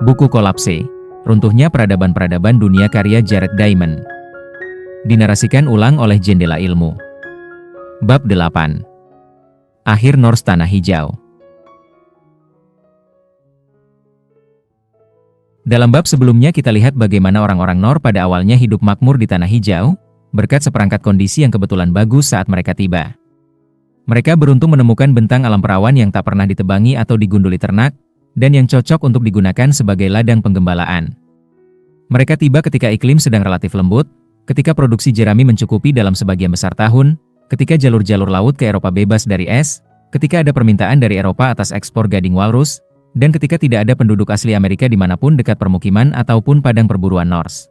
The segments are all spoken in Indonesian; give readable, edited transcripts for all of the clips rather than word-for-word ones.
Buku Kolapse, Runtuhnya Peradaban-Peradaban Dunia karya Jared Diamond. Dinarasikan ulang oleh Jendela Ilmu. Bab 8. Akhir Norse Tanah Hijau. Dalam bab sebelumnya kita lihat bagaimana orang-orang Nor pada awalnya hidup makmur di Tanah Hijau, berkat seperangkat kondisi yang kebetulan bagus saat mereka tiba. Mereka beruntung menemukan bentang alam perawan yang tak pernah ditebangi atau digunduli ternak, dan yang cocok untuk digunakan sebagai ladang penggembalaan. Mereka tiba ketika iklim sedang relatif lembut, ketika produksi jerami mencukupi dalam sebagian besar tahun, ketika jalur-jalur laut ke Eropa bebas dari es, ketika ada permintaan dari Eropa atas ekspor gading walrus, dan ketika tidak ada penduduk asli Amerika dimanapun dekat permukiman ataupun padang perburuan Norse.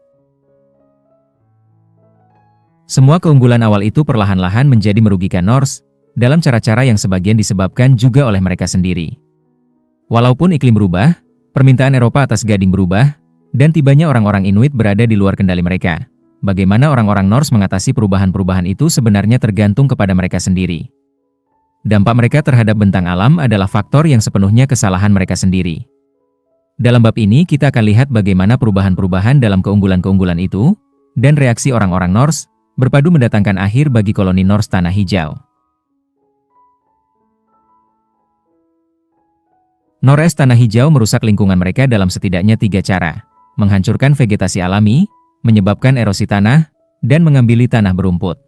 Semua keunggulan awal itu perlahan-lahan menjadi merugikan Norse, dalam cara-cara yang sebagian disebabkan juga oleh mereka sendiri. Walaupun iklim berubah, permintaan Eropa atas gading berubah, dan tibanya orang-orang Inuit berada di luar kendali mereka. Bagaimana orang-orang Norse mengatasi perubahan-perubahan itu sebenarnya tergantung kepada mereka sendiri. Dampak mereka terhadap bentang alam adalah faktor yang sepenuhnya kesalahan mereka sendiri. Dalam bab ini kita akan lihat bagaimana perubahan-perubahan dalam keunggulan-keunggulan itu, dan reaksi orang-orang Norse, berpadu mendatangkan akhir bagi koloni Norse Tanah Hijau. Norse Tanah Hijau merusak lingkungan mereka dalam setidaknya 3 cara: menghancurkan vegetasi alami, menyebabkan erosi tanah, dan mengambil tanah berumput.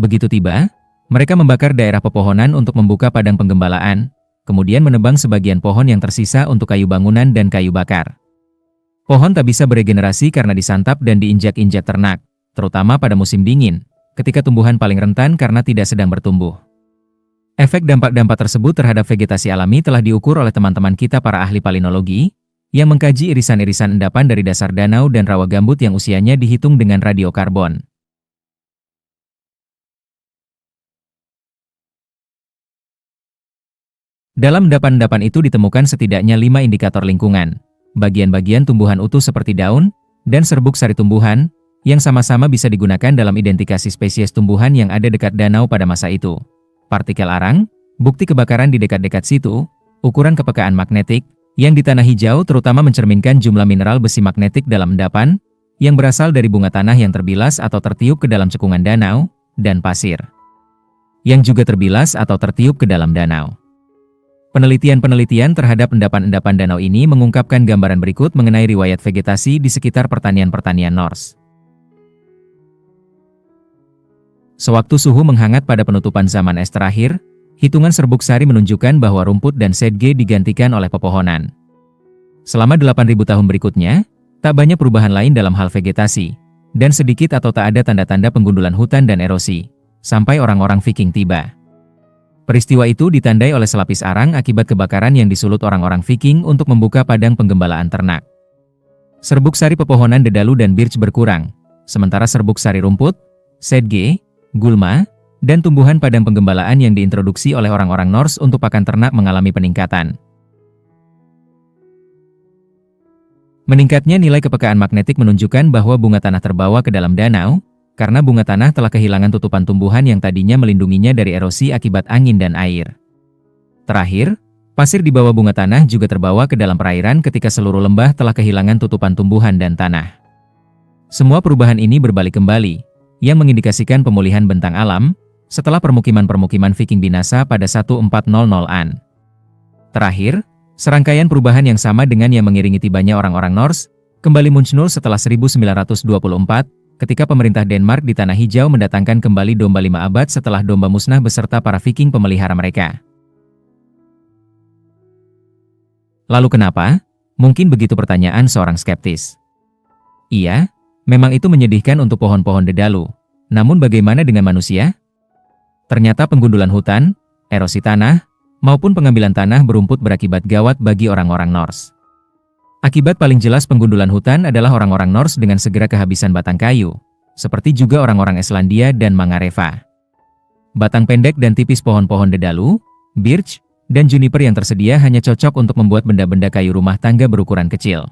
Begitu tiba, mereka membakar daerah pepohonan untuk membuka padang penggembalaan, kemudian menebang sebagian pohon yang tersisa untuk kayu bangunan dan kayu bakar. Pohon tak bisa beregenerasi karena disantap dan diinjak-injak ternak, terutama pada musim dingin, ketika tumbuhan paling rentan karena tidak sedang bertumbuh. Efek dampak-dampak tersebut terhadap vegetasi alami telah diukur oleh teman-teman kita para ahli palinologi, yang mengkaji irisan-irisan endapan dari dasar danau dan rawa gambut yang usianya dihitung dengan radiokarbon. Dalam endapan-endapan itu ditemukan setidaknya 5 indikator lingkungan, bagian-bagian tumbuhan utuh seperti daun, dan serbuk sari tumbuhan, yang sama-sama bisa digunakan dalam identifikasi spesies tumbuhan yang ada dekat danau pada masa itu. Partikel arang, bukti kebakaran di dekat-dekat situ, ukuran kepekaan magnetik, yang di Tanah Hijau terutama mencerminkan jumlah mineral besi magnetik dalam endapan, yang berasal dari bunga tanah yang terbilas atau tertiup ke dalam cekungan danau, dan pasir, yang juga terbilas atau tertiup ke dalam danau. Penelitian-penelitian terhadap endapan-endapan danau ini mengungkapkan gambaran berikut mengenai riwayat vegetasi di sekitar pertanian-pertanian Norse. Sewaktu suhu menghangat pada penutupan zaman es terakhir, hitungan serbuk sari menunjukkan bahwa rumput dan sedge digantikan oleh pepohonan. Selama 8.000 tahun berikutnya, tak banyak perubahan lain dalam hal vegetasi, dan sedikit atau tak ada tanda-tanda penggundulan hutan dan erosi, sampai orang-orang Viking tiba. Peristiwa itu ditandai oleh selapis arang akibat kebakaran yang disulut orang-orang Viking untuk membuka padang penggembalaan ternak. Serbuk sari pepohonan dedalu dan birch berkurang, sementara serbuk sari rumput, sedge, gulma, dan tumbuhan padang penggembalaan yang diintroduksi oleh orang-orang Norse untuk pakan ternak mengalami peningkatan. Meningkatnya nilai kepekaan magnetik menunjukkan bahwa bunga tanah terbawa ke dalam danau, karena bunga tanah telah kehilangan tutupan tumbuhan yang tadinya melindunginya dari erosi akibat angin dan air. Terakhir, pasir di bawah bunga tanah juga terbawa ke dalam perairan ketika seluruh lembah telah kehilangan tutupan tumbuhan dan tanah. Semua perubahan ini berbalik kembali, yang mengindikasikan pemulihan bentang alam, setelah permukiman-permukiman Viking binasa pada 1400-an. Terakhir, serangkaian perubahan yang sama dengan yang mengiringi tibanya orang-orang Norse, kembali muncul setelah 1924, ketika pemerintah Denmark di Tanah Hijau mendatangkan kembali domba 5 abad setelah domba musnah beserta para Viking pemelihara mereka. Lalu kenapa? Mungkin begitu pertanyaan seorang skeptis. Iya, memang itu menyedihkan untuk pohon-pohon dedalu. Namun bagaimana dengan manusia? Ternyata penggundulan hutan, erosi tanah, maupun pengambilan tanah berumput berakibat gawat bagi orang-orang Norse. Akibat paling jelas penggundulan hutan adalah orang-orang Norse dengan segera kehabisan batang kayu, seperti juga orang-orang Islandia dan Mangareva. Batang pendek dan tipis pohon-pohon dedalu, birch, dan juniper yang tersedia hanya cocok untuk membuat benda-benda kayu rumah tangga berukuran kecil.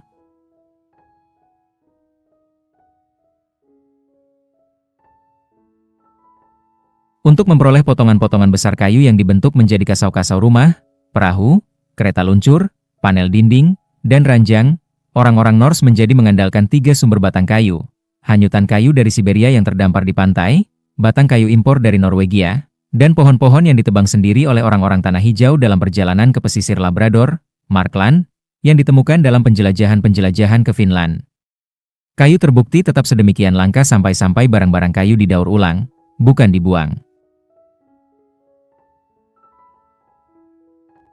Untuk memperoleh potongan-potongan besar kayu yang dibentuk menjadi kasau-kasau rumah, perahu, kereta luncur, panel dinding, dan ranjang, orang-orang Norse menjadi mengandalkan 3 sumber batang kayu. Hanyutan kayu dari Siberia yang terdampar di pantai, batang kayu impor dari Norwegia, dan pohon-pohon yang ditebang sendiri oleh orang-orang Tanah Hijau dalam perjalanan ke pesisir Labrador, Markland, yang ditemukan dalam penjelajahan-penjelajahan ke Finland. Kayu terbukti tetap sedemikian langka sampai-sampai barang-barang kayu didaur ulang, bukan dibuang.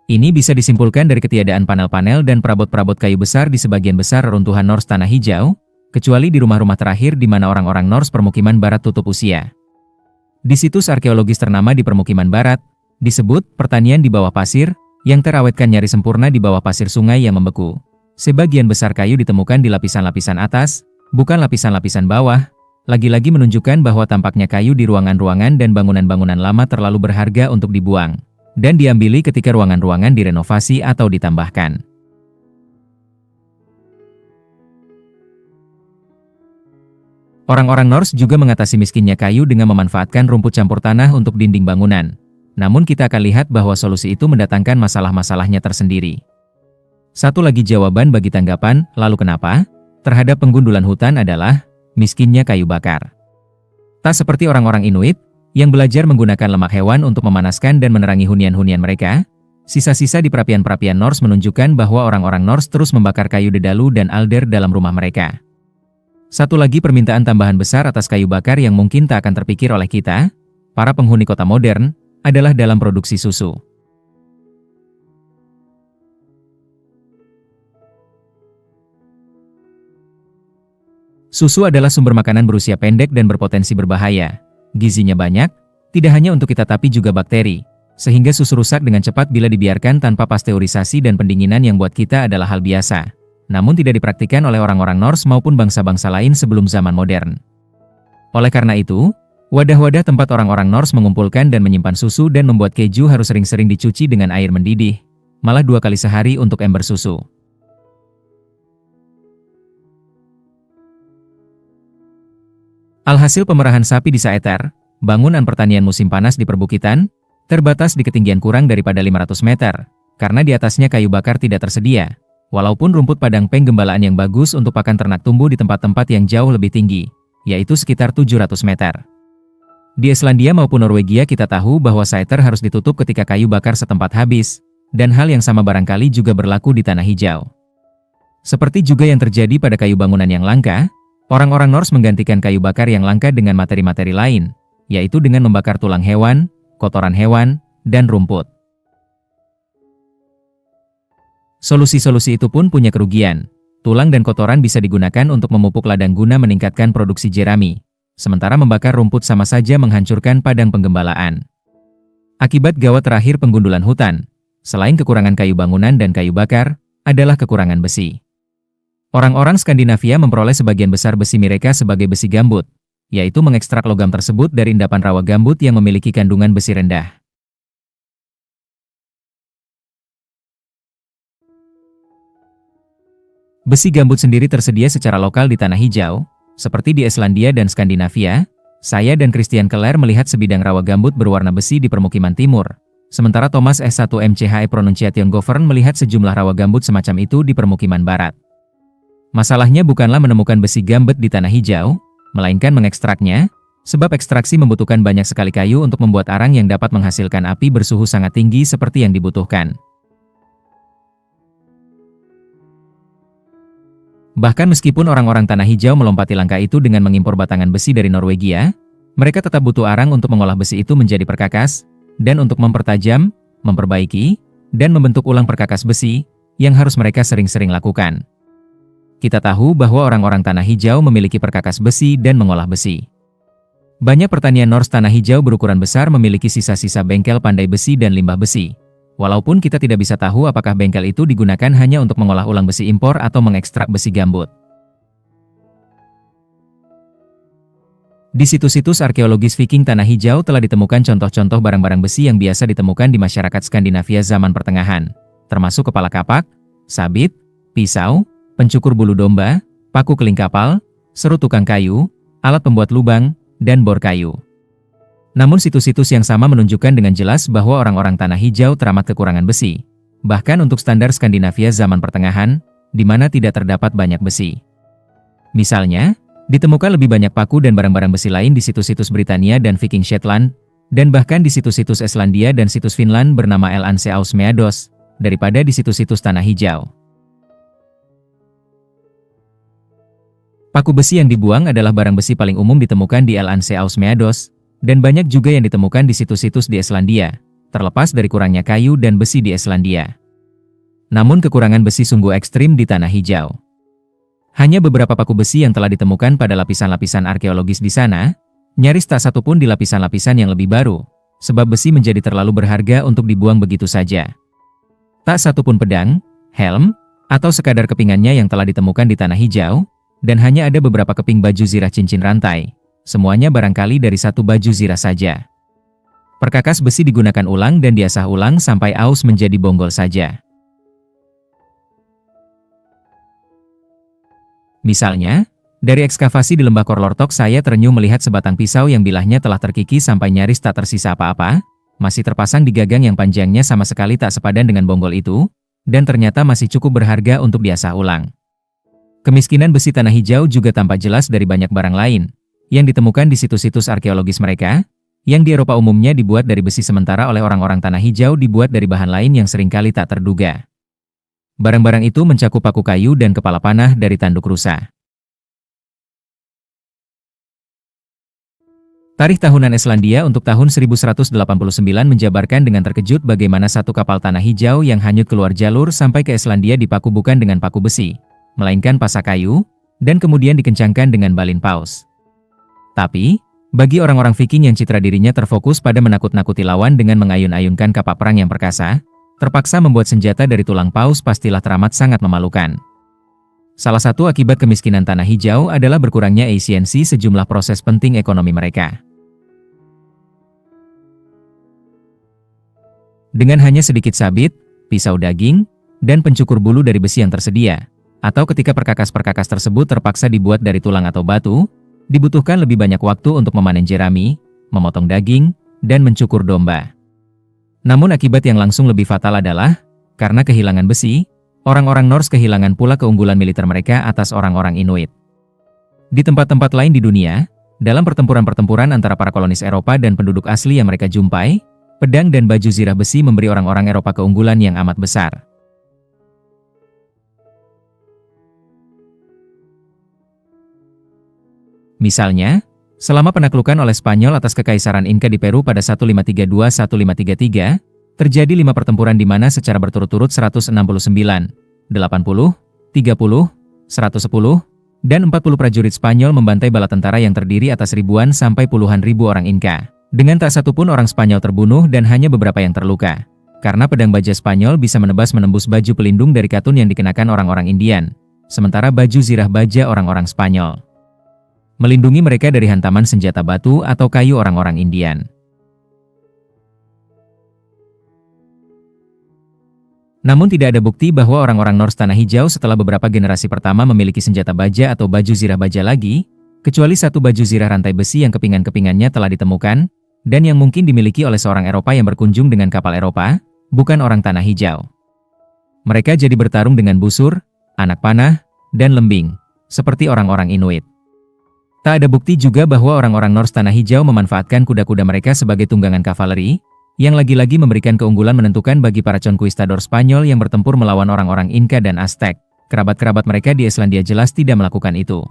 Ini bisa disimpulkan dari ketiadaan panel-panel dan perabot-perabot kayu besar di sebagian besar reruntuhan Norse Tanah Hijau, kecuali di rumah-rumah terakhir di mana orang-orang Norse permukiman barat tutup usia. Di situs arkeologis ternama di permukiman barat, disebut pertanian di bawah pasir, yang terawetkan nyaris sempurna di bawah pasir sungai yang membeku. Sebagian besar kayu ditemukan di lapisan-lapisan atas, bukan lapisan-lapisan bawah, lagi-lagi menunjukkan bahwa tampaknya kayu di ruangan-ruangan dan bangunan-bangunan lama terlalu berharga untuk dibuang, dan diambili ketika ruangan-ruangan direnovasi atau ditambahkan. Orang-orang Norse juga mengatasi miskinnya kayu dengan memanfaatkan rumput campur tanah untuk dinding bangunan. Namun kita akan lihat bahwa solusi itu mendatangkan masalah-masalahnya tersendiri. Satu lagi jawaban bagi tanggapan, lalu kenapa? Terhadap penggundulan hutan adalah miskinnya kayu bakar. Tak seperti orang-orang Inuit, yang belajar menggunakan lemak hewan untuk memanaskan dan menerangi hunian-hunian mereka, sisa-sisa di perapian-perapian Norse menunjukkan bahwa orang-orang Norse terus membakar kayu dedalu dan alder dalam rumah mereka. Satu lagi permintaan tambahan besar atas kayu bakar yang mungkin tak akan terpikir oleh kita, para penghuni kota modern, adalah dalam produksi susu. Susu adalah sumber makanan berusia pendek dan berpotensi berbahaya. Gizinya banyak, tidak hanya untuk kita tapi juga bakteri, sehingga susu rusak dengan cepat bila dibiarkan tanpa pasteurisasi dan pendinginan yang buat kita adalah hal biasa. Namun tidak dipraktikkan oleh orang-orang Norse maupun bangsa-bangsa lain sebelum zaman modern. Oleh karena itu, wadah-wadah tempat orang-orang Norse mengumpulkan dan menyimpan susu dan membuat keju harus sering-sering dicuci dengan air mendidih, malah 2 kali sehari untuk ember susu. Alhasil pemerahan sapi di Saeter, bangunan pertanian musim panas di perbukitan, terbatas di ketinggian kurang daripada 500 meter, karena di atasnya kayu bakar tidak tersedia. Walaupun rumput padang penggembalaan yang bagus untuk pakan ternak tumbuh di tempat-tempat yang jauh lebih tinggi, yaitu sekitar 700 meter. Di Islandia maupun Norwegia kita tahu bahwa Saeter harus ditutup ketika kayu bakar setempat habis, dan hal yang sama barangkali juga berlaku di Tanah Hijau. Seperti juga yang terjadi pada kayu bangunan yang langka, orang-orang Norse menggantikan kayu bakar yang langka dengan materi-materi lain, yaitu dengan membakar tulang hewan, kotoran hewan, dan rumput. Solusi-solusi itu pun punya kerugian. Tulang dan kotoran bisa digunakan untuk memupuk ladang guna meningkatkan produksi jerami, sementara membakar rumput sama saja menghancurkan padang penggembalaan. Akibat gawat terakhir penggundulan hutan, selain kekurangan kayu bangunan dan kayu bakar, adalah kekurangan besi. Orang-orang Skandinavia memperoleh sebagian besar besi mereka sebagai besi gambut, yaitu mengekstrak logam tersebut dari endapan rawa gambut yang memiliki kandungan besi rendah. Besi gambut sendiri tersedia secara lokal di Tanah Hijau, seperti di Islandia dan Skandinavia. Saya dan Christian Keller melihat sebidang rawa gambut berwarna besi di permukiman timur, sementara Thomas S. 1 MCHE Pronunciation Govern melihat sejumlah rawa gambut semacam itu di permukiman barat. Masalahnya bukanlah menemukan besi gambut di Tanah Hijau, melainkan mengekstraknya, sebab ekstraksi membutuhkan banyak sekali kayu untuk membuat arang yang dapat menghasilkan api bersuhu sangat tinggi seperti yang dibutuhkan. Bahkan meskipun orang-orang Tanah Hijau melompati langkah itu dengan mengimpor batangan besi dari Norwegia, mereka tetap butuh arang untuk mengolah besi itu menjadi perkakas, dan untuk mempertajam, memperbaiki, dan membentuk ulang perkakas besi, yang harus mereka sering-sering lakukan. Kita tahu bahwa orang-orang Tanah Hijau memiliki perkakas besi dan mengolah besi. Banyak pertanian Norse Tanah Hijau berukuran besar memiliki sisa-sisa bengkel pandai besi dan limbah besi. Walaupun kita tidak bisa tahu apakah bengkel itu digunakan hanya untuk mengolah ulang besi impor atau mengekstrak besi gambut. Di situs-situs arkeologis Viking Tanah Hijau telah ditemukan contoh-contoh barang-barang besi yang biasa ditemukan di masyarakat Skandinavia zaman pertengahan, termasuk kepala kapak, sabit, pisau, pencukur bulu domba, paku keling kapal, seru tukang kayu, alat pembuat lubang, dan bor kayu. Namun situs-situs yang sama menunjukkan dengan jelas bahwa orang-orang Tanah Hijau teramat kekurangan besi. Bahkan untuk standar Skandinavia zaman pertengahan, di mana tidak terdapat banyak besi. Misalnya, ditemukan lebih banyak paku dan barang-barang besi lain di situs-situs Britania dan Viking Shetland, dan bahkan di situs-situs Islandia dan situs Finland bernama Elanseaus Meados, daripada di situs-situs tanah hijau. Paku besi yang dibuang adalah barang besi paling umum ditemukan di Elanseaus Meados, dan banyak juga yang ditemukan di situs-situs di Islandia, terlepas dari kurangnya kayu dan besi di Islandia. Namun kekurangan besi sungguh ekstrim di tanah hijau. Hanya beberapa paku besi yang telah ditemukan pada lapisan-lapisan arkeologis di sana, nyaris tak satu pun di lapisan-lapisan yang lebih baru, sebab besi menjadi terlalu berharga untuk dibuang begitu saja. Tak satu pun pedang, helm, atau sekadar kepingannya yang telah ditemukan di tanah hijau, dan hanya ada beberapa keping baju zirah cincin rantai, semuanya barangkali dari satu baju zirah saja. Perkakas besi digunakan ulang dan diasah ulang sampai aus menjadi bonggol saja. Misalnya, dari ekskavasi di lembah Korlortok saya terenyuh melihat sebatang pisau yang bilahnya telah terkikis sampai nyaris tak tersisa apa-apa, masih terpasang di gagang yang panjangnya sama sekali tak sepadan dengan bonggol itu, dan ternyata masih cukup berharga untuk diasah ulang. Kemiskinan besi tanah hijau juga tampak jelas dari banyak barang lain, yang ditemukan di situs-situs arkeologis mereka, yang di Eropa umumnya dibuat dari besi sementara oleh orang-orang tanah hijau dibuat dari bahan lain yang seringkali tak terduga. Barang-barang itu mencakup paku kayu dan kepala panah dari tanduk rusa. Tarikh tahunan Islandia untuk tahun 1189 menjabarkan dengan terkejut bagaimana satu kapal tanah hijau yang hanyut keluar jalur sampai ke Islandia dipaku bukan dengan paku besi, melainkan pasak kayu, dan kemudian dikencangkan dengan balin paus. Tapi, bagi orang-orang Viking yang citra dirinya terfokus pada menakut-nakuti lawan dengan mengayun-ayunkan kapal perang yang perkasa, terpaksa membuat senjata dari tulang paus pastilah teramat sangat memalukan. Salah satu akibat kemiskinan tanah hijau adalah berkurangnya efisiensi sejumlah proses penting ekonomi mereka. Dengan hanya sedikit sabit, pisau daging, dan pencukur bulu dari besi yang tersedia, atau ketika perkakas-perkakas tersebut terpaksa dibuat dari tulang atau batu, dibutuhkan lebih banyak waktu untuk memanen jerami, memotong daging, dan mencukur domba. Namun akibat yang langsung lebih fatal adalah, karena kehilangan besi, orang-orang Norse kehilangan pula keunggulan militer mereka atas orang-orang Inuit. Di tempat-tempat lain di dunia, dalam pertempuran-pertempuran antara para kolonis Eropa dan penduduk asli yang mereka jumpai, pedang dan baju zirah besi memberi orang-orang Eropa keunggulan yang amat besar. Misalnya, selama penaklukan oleh Spanyol atas Kekaisaran Inka di Peru pada 1532-1533, terjadi 5 pertempuran di mana secara berturut-turut 169, 80, 30, 110, dan 40 prajurit Spanyol membantai bala tentara yang terdiri atas ribuan sampai puluhan ribu orang Inka. Dengan tak satu pun orang Spanyol terbunuh dan hanya beberapa yang terluka. Karena pedang baja Spanyol bisa menembus baju pelindung dari katun yang dikenakan orang-orang Indian, sementara baju zirah baja orang-orang Spanyol melindungi mereka dari hantaman senjata batu atau kayu orang-orang Indian. Namun tidak ada bukti bahwa orang-orang Norse tanah hijau setelah beberapa generasi pertama memiliki senjata baja atau baju zirah baja lagi, kecuali satu baju zirah rantai besi yang kepingan-kepingannya telah ditemukan, dan yang mungkin dimiliki oleh seorang Eropa yang berkunjung dengan kapal Eropa, bukan orang tanah hijau. Mereka jadi bertarung dengan busur, anak panah, dan lembing, seperti orang-orang Inuit. Tak ada bukti juga bahwa orang-orang Norse tanah hijau memanfaatkan kuda-kuda mereka sebagai tunggangan kavaleri, yang lagi-lagi memberikan keunggulan menentukan bagi para conquistador Spanyol yang bertempur melawan orang-orang Inka dan Aztec. Kerabat-kerabat mereka di Islandia jelas tidak melakukan itu.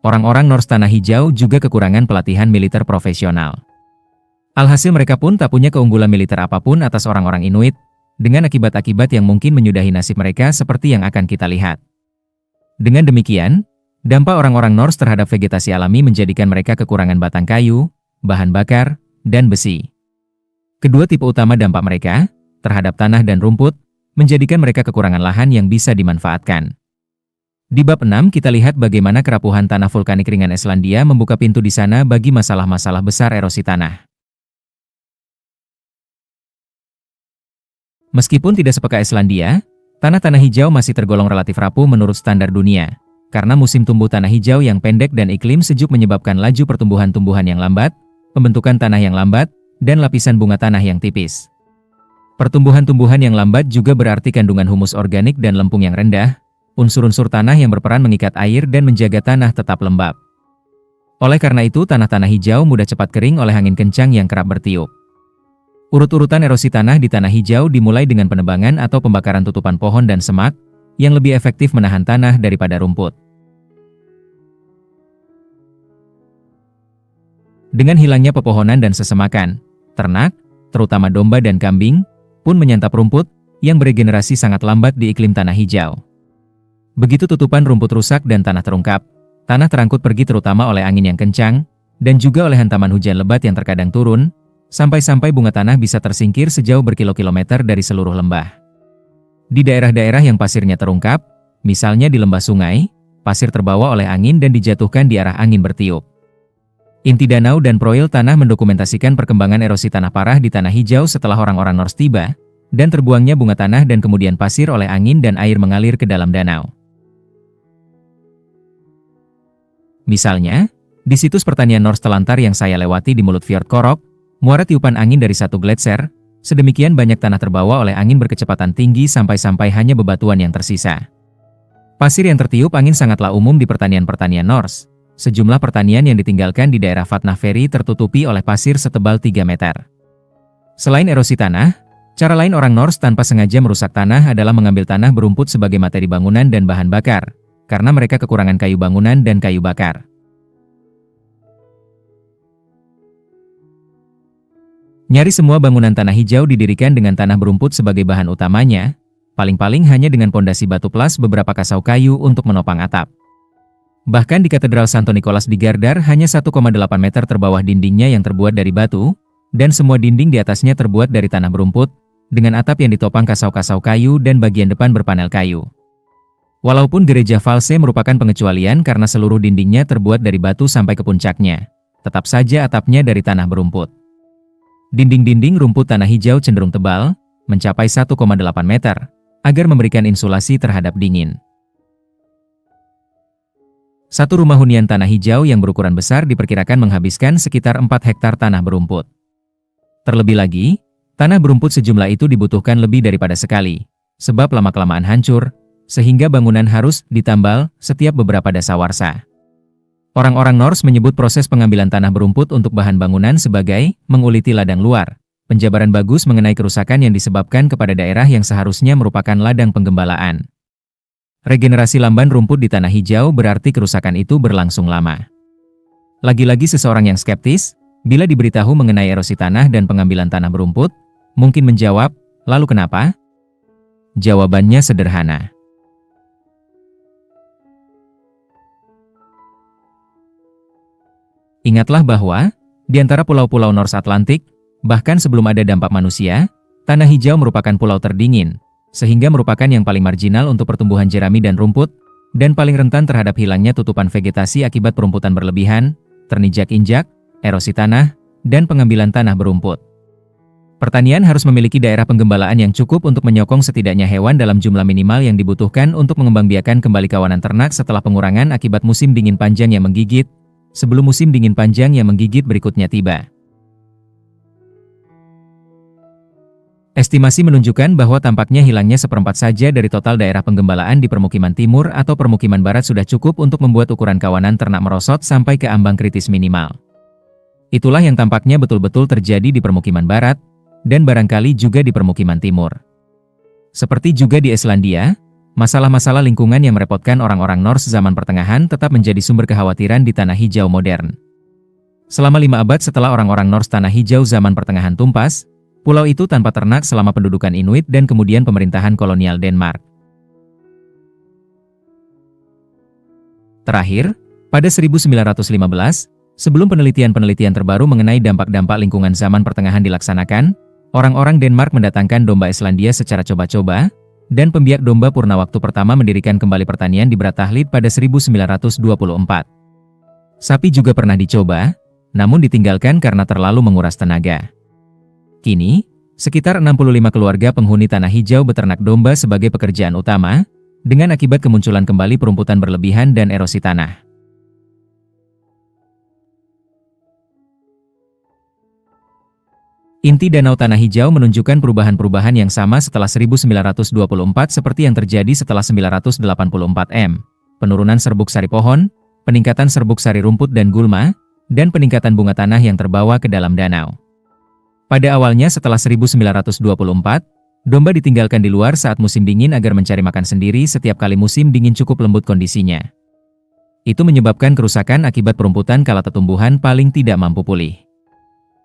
Orang-orang Norse tanah hijau juga kekurangan pelatihan militer profesional. Alhasil mereka pun tak punya keunggulan militer apapun atas orang-orang Inuit, dengan akibat-akibat yang mungkin menyudahi nasib mereka seperti yang akan kita lihat. Dengan demikian, dampak orang-orang Norse terhadap vegetasi alami menjadikan mereka kekurangan batang kayu, bahan bakar, dan besi. Kedua tipe utama dampak mereka, terhadap tanah dan rumput, menjadikan mereka kekurangan lahan yang bisa dimanfaatkan. Di bab 6 kita lihat bagaimana kerapuhan tanah vulkanik ringan Islandia membuka pintu di sana bagi masalah-masalah besar erosi tanah. Meskipun tidak sepeka Islandia, tanah-tanah hijau masih tergolong relatif rapuh menurut standar dunia, karena musim tumbuh tanah hijau yang pendek dan iklim sejuk menyebabkan laju pertumbuhan tumbuhan yang lambat, pembentukan tanah yang lambat, dan lapisan bunga tanah yang tipis. Pertumbuhan-tumbuhan yang lambat juga berarti kandungan humus organik dan lempung yang rendah, unsur-unsur tanah yang berperan mengikat air dan menjaga tanah tetap lembab. Oleh karena itu, tanah-tanah hijau mudah cepat kering oleh angin kencang yang kerap bertiup. Urut-urutan erosi tanah di tanah hijau dimulai dengan penebangan atau pembakaran tutupan pohon dan semak, yang lebih efektif menahan tanah daripada rumput. Dengan hilangnya pepohonan dan sesemakan, ternak, terutama domba dan kambing, pun menyantap rumput, yang beregenerasi sangat lambat di iklim tanah hijau. Begitu tutupan rumput rusak dan tanah terungkap, tanah terangkut pergi terutama oleh angin yang kencang, dan juga oleh hantaman hujan lebat yang terkadang turun, sampai-sampai bunga tanah bisa tersingkir sejauh berkilo-kilometer dari seluruh lembah. Di daerah-daerah yang pasirnya terungkap, misalnya di lembah sungai, pasir terbawa oleh angin dan dijatuhkan di arah angin bertiup. Inti danau dan proil tanah mendokumentasikan perkembangan erosi tanah parah di tanah hijau setelah orang-orang Norse tiba, dan terbuangnya bunga tanah dan kemudian pasir oleh angin dan air mengalir ke dalam danau. Misalnya, di situs pertanian Norse telantar yang saya lewati di mulut Fjord Korok, muara tiupan angin dari satu gletser, sedemikian banyak tanah terbawa oleh angin berkecepatan tinggi sampai-sampai hanya bebatuan yang tersisa. Pasir yang tertiup angin sangatlah umum di pertanian-pertanian Norse. Sejumlah pertanian yang ditinggalkan di daerah Vatnaferry tertutupi oleh pasir setebal 3 meter. Selain erosi tanah, cara lain orang Norse tanpa sengaja merusak tanah adalah mengambil tanah berumput sebagai materi bangunan dan bahan bakar, karena mereka kekurangan kayu bangunan dan kayu bakar. Nyaris semua bangunan tanah hijau didirikan dengan tanah berumput sebagai bahan utamanya, paling-paling hanya dengan pondasi batu plus beberapa kasau kayu untuk menopang atap. Bahkan di Katedral Santo Nicholas di Gardar hanya 1,8 meter terbawah dindingnya yang terbuat dari batu, dan semua dinding di atasnya terbuat dari tanah berumput, dengan atap yang ditopang kasau-kasau kayu dan bagian depan berpanel kayu. Walaupun gereja Valse merupakan pengecualian karena seluruh dindingnya terbuat dari batu sampai ke puncaknya, tetap saja atapnya dari tanah berumput. Dinding-dinding rumput tanah hijau cenderung tebal, mencapai 1,8 meter, agar memberikan insulasi terhadap dingin. Satu rumah hunian tanah hijau yang berukuran besar diperkirakan menghabiskan sekitar 4 hektar tanah berumput. Terlebih lagi, tanah berumput sejumlah itu dibutuhkan lebih daripada sekali, sebab lama-kelamaan hancur, sehingga bangunan harus ditambal setiap beberapa dasawarsa. Orang-orang Norse menyebut proses pengambilan tanah berumput untuk bahan bangunan sebagai menguliti ladang luar, penjabaran bagus mengenai kerusakan yang disebabkan kepada daerah yang seharusnya merupakan ladang penggembalaan. Regenerasi lamban rumput di tanah hijau berarti kerusakan itu berlangsung lama. Lagi-lagi seseorang yang skeptis, bila diberitahu mengenai erosi tanah dan pengambilan tanah berumput, mungkin menjawab, lalu kenapa? Jawabannya sederhana. Ingatlah bahwa, di antara pulau-pulau Norse Atlantik, bahkan sebelum ada dampak manusia, tanah hijau merupakan pulau terdingin, sehingga merupakan yang paling marginal untuk pertumbuhan jerami dan rumput, dan paling rentan terhadap hilangnya tutupan vegetasi akibat perumputan berlebihan, terinjak-injak, erosi tanah, dan pengambilan tanah berumput. Pertanian harus memiliki daerah penggembalaan yang cukup untuk menyokong setidaknya hewan dalam jumlah minimal yang dibutuhkan untuk mengembangbiakan kembali kawanan ternak setelah pengurangan akibat musim dingin panjang yang menggigit, sebelum musim dingin panjang yang menggigit berikutnya tiba. Estimasi menunjukkan bahwa tampaknya hilangnya seperempat saja dari total daerah penggembalaan di permukiman timur atau permukiman barat sudah cukup untuk membuat ukuran kawanan ternak merosot sampai ke ambang kritis minimal. Itulah yang tampaknya betul-betul terjadi di permukiman barat, dan barangkali juga di permukiman timur. Seperti juga di Islandia, masalah-masalah lingkungan yang merepotkan orang-orang Norse zaman pertengahan tetap menjadi sumber kekhawatiran di tanah hijau modern. Selama 5 abad setelah orang-orang Norse tanah hijau zaman pertengahan tumpas, pulau itu tanpa ternak selama pendudukan Inuit dan kemudian pemerintahan kolonial Denmark. Terakhir, pada 1915, sebelum penelitian-penelitian terbaru mengenai dampak-dampak lingkungan zaman pertengahan dilaksanakan, orang-orang Denmark mendatangkan domba Islandia secara coba-coba, dan pembiak domba purna waktu pertama mendirikan kembali pertanian di Brattahlid pada 1924. Sapi juga pernah dicoba, namun ditinggalkan karena terlalu menguras tenaga. Kini, sekitar 65 keluarga penghuni tanah hijau beternak domba sebagai pekerjaan utama, dengan akibat kemunculan kembali perumputan berlebihan dan erosi tanah. Inti Danau Tanah Hijau menunjukkan perubahan-perubahan yang sama setelah 1924 seperti yang terjadi setelah 984 m. Penurunan serbuk sari pohon, peningkatan serbuk sari rumput dan gulma, dan peningkatan bunga tanah yang terbawa ke dalam danau. Pada awalnya setelah 1924, domba ditinggalkan di luar saat musim dingin agar mencari makan sendiri setiap kali musim dingin cukup lembut kondisinya. Itu menyebabkan kerusakan akibat perumputan kala tumbuhan paling tidak mampu pulih.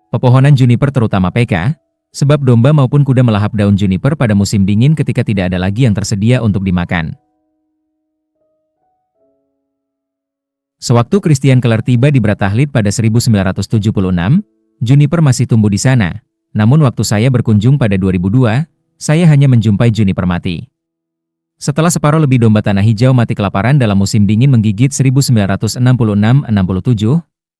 Pepohonan juniper terutama peka, sebab domba maupun kuda melahap daun juniper pada musim dingin ketika tidak ada lagi yang tersedia untuk dimakan. Sewaktu Christian Keller tiba di Brattahlid pada 1976, juniper masih tumbuh di sana. Namun waktu saya berkunjung pada 2002, saya hanya menjumpai juniper mati. Setelah separuh lebih domba tanah hijau mati kelaparan dalam musim dingin menggigit 1966-67,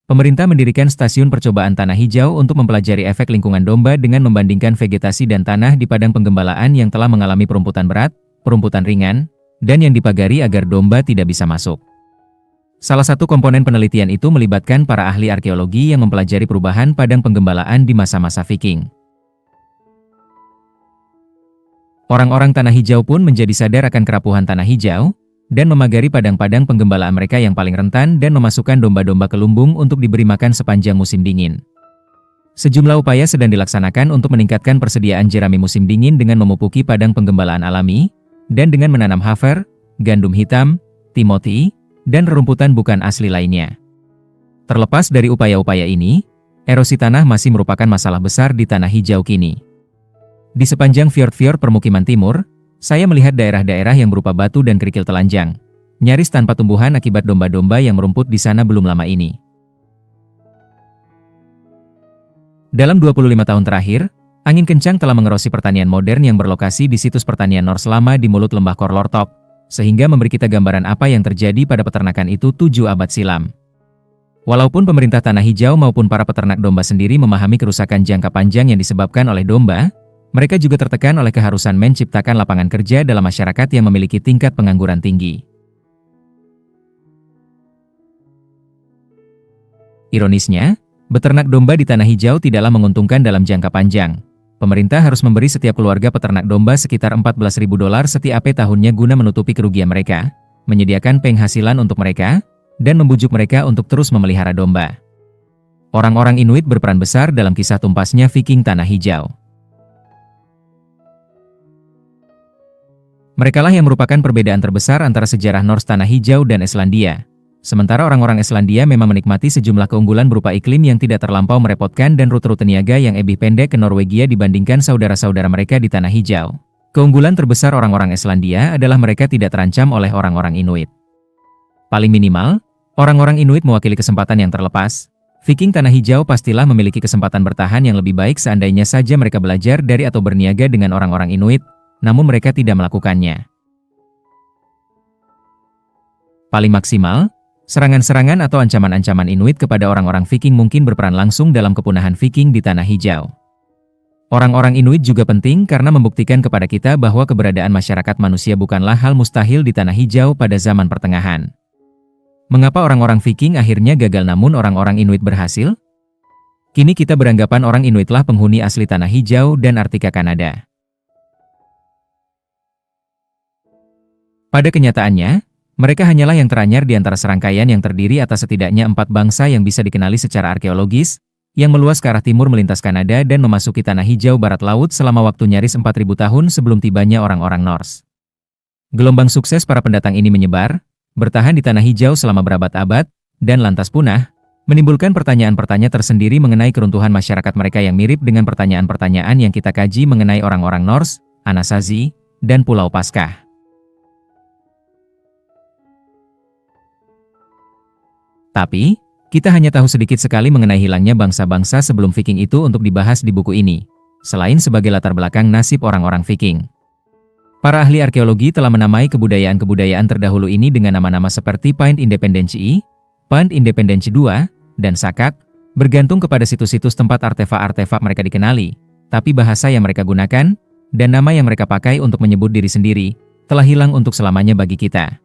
pemerintah mendirikan stasiun percobaan tanah hijau untuk mempelajari efek lingkungan domba dengan membandingkan vegetasi dan tanah di padang penggembalaan yang telah mengalami perumputan berat, perumputan ringan, dan yang dipagari agar domba tidak bisa masuk. Salah satu komponen penelitian itu melibatkan para ahli arkeologi yang mempelajari perubahan padang penggembalaan di masa-masa Viking. Orang-orang tanah hijau pun menjadi sadar akan kerapuhan tanah hijau, dan memagari padang-padang penggembalaan mereka yang paling rentan dan memasukkan domba-domba ke lumbung untuk diberi makan sepanjang musim dingin. Sejumlah upaya sedang dilaksanakan untuk meningkatkan persediaan jerami musim dingin dengan memupuki padang penggembalaan alami, dan dengan menanam haver, gandum hitam, timothy, dan rerumputan bukan asli lainnya. Terlepas dari upaya-upaya ini, erosi tanah masih merupakan masalah besar di tanah hijau kini. Di sepanjang fjord-fjord permukiman timur, saya melihat daerah-daerah yang berupa batu dan kerikil telanjang, nyaris tanpa tumbuhan akibat domba-domba yang merumput di sana belum lama ini. Dalam 25 tahun terakhir, angin kencang telah mengerosi pertanian modern yang berlokasi di situs pertanian Norse lama di mulut lembah Korlortop, sehingga memberi kita gambaran apa yang terjadi pada peternakan itu 7 abad silam. Walaupun pemerintah tanah hijau maupun para peternak domba sendiri memahami kerusakan jangka panjang yang disebabkan oleh domba, mereka juga tertekan oleh keharusan menciptakan lapangan kerja dalam masyarakat yang memiliki tingkat pengangguran tinggi. Ironisnya, beternak domba di tanah hijau tidaklah menguntungkan dalam jangka panjang. Pemerintah harus memberi setiap keluarga peternak domba sekitar $14.000 setiap tahunnya guna menutupi kerugian mereka, menyediakan penghasilan untuk mereka, dan membujuk mereka untuk terus memelihara domba. Orang-orang Inuit berperan besar dalam kisah tumpasnya Viking tanah hijau. Merekalah yang merupakan perbedaan terbesar antara sejarah Norse tanah hijau dan Islandia. Sementara orang-orang Islandia memang menikmati sejumlah keunggulan berupa iklim yang tidak terlampau merepotkan dan rute-rute niaga yang lebih pendek ke Norwegia dibandingkan saudara-saudara mereka di tanah hijau. Keunggulan terbesar orang-orang Islandia adalah mereka tidak terancam oleh orang-orang Inuit. Paling minimal, orang-orang Inuit mewakili kesempatan yang terlepas. Viking tanah hijau pastilah memiliki kesempatan bertahan yang lebih baik seandainya saja mereka belajar dari atau berniaga dengan orang-orang Inuit, namun mereka tidak melakukannya. Paling maksimal, serangan-serangan atau ancaman-ancaman Inuit kepada orang-orang Viking mungkin berperan langsung dalam kepunahan Viking di tanah hijau. Orang-orang Inuit juga penting karena membuktikan kepada kita bahwa keberadaan masyarakat manusia bukanlah hal mustahil di tanah hijau pada zaman pertengahan. Mengapa orang-orang Viking akhirnya gagal namun orang-orang Inuit berhasil? Kini kita beranggapan orang Inuitlah penghuni asli tanah hijau dan Arktika Kanada. Pada kenyataannya, mereka hanyalah yang teranyar di antara serangkaian yang terdiri atas setidaknya 4 bangsa yang bisa dikenali secara arkeologis, yang meluas ke arah timur melintas Kanada dan memasuki tanah hijau barat laut selama waktu nyaris 4.000 tahun sebelum tibanya orang-orang Norse. Gelombang sukses para pendatang ini menyebar, bertahan di tanah hijau selama berabad-abad, dan lantas punah, menimbulkan pertanyaan-pertanyaan tersendiri mengenai keruntuhan masyarakat mereka yang mirip dengan pertanyaan-pertanyaan yang kita kaji mengenai orang-orang Norse, Anasazi, dan Pulau Paskah. Tapi, kita hanya tahu sedikit sekali mengenai hilangnya bangsa-bangsa sebelum Viking itu untuk dibahas di buku ini, selain sebagai latar belakang nasib orang-orang Viking. Para ahli arkeologi telah menamai kebudayaan-kebudayaan terdahulu ini dengan nama-nama seperti Pint Independence I, Pint Independence II, dan Sakak, bergantung kepada situs-situs tempat artefak-artefak mereka dikenali, tapi bahasa yang mereka gunakan, dan nama yang mereka pakai untuk menyebut diri sendiri, telah hilang untuk selamanya bagi kita.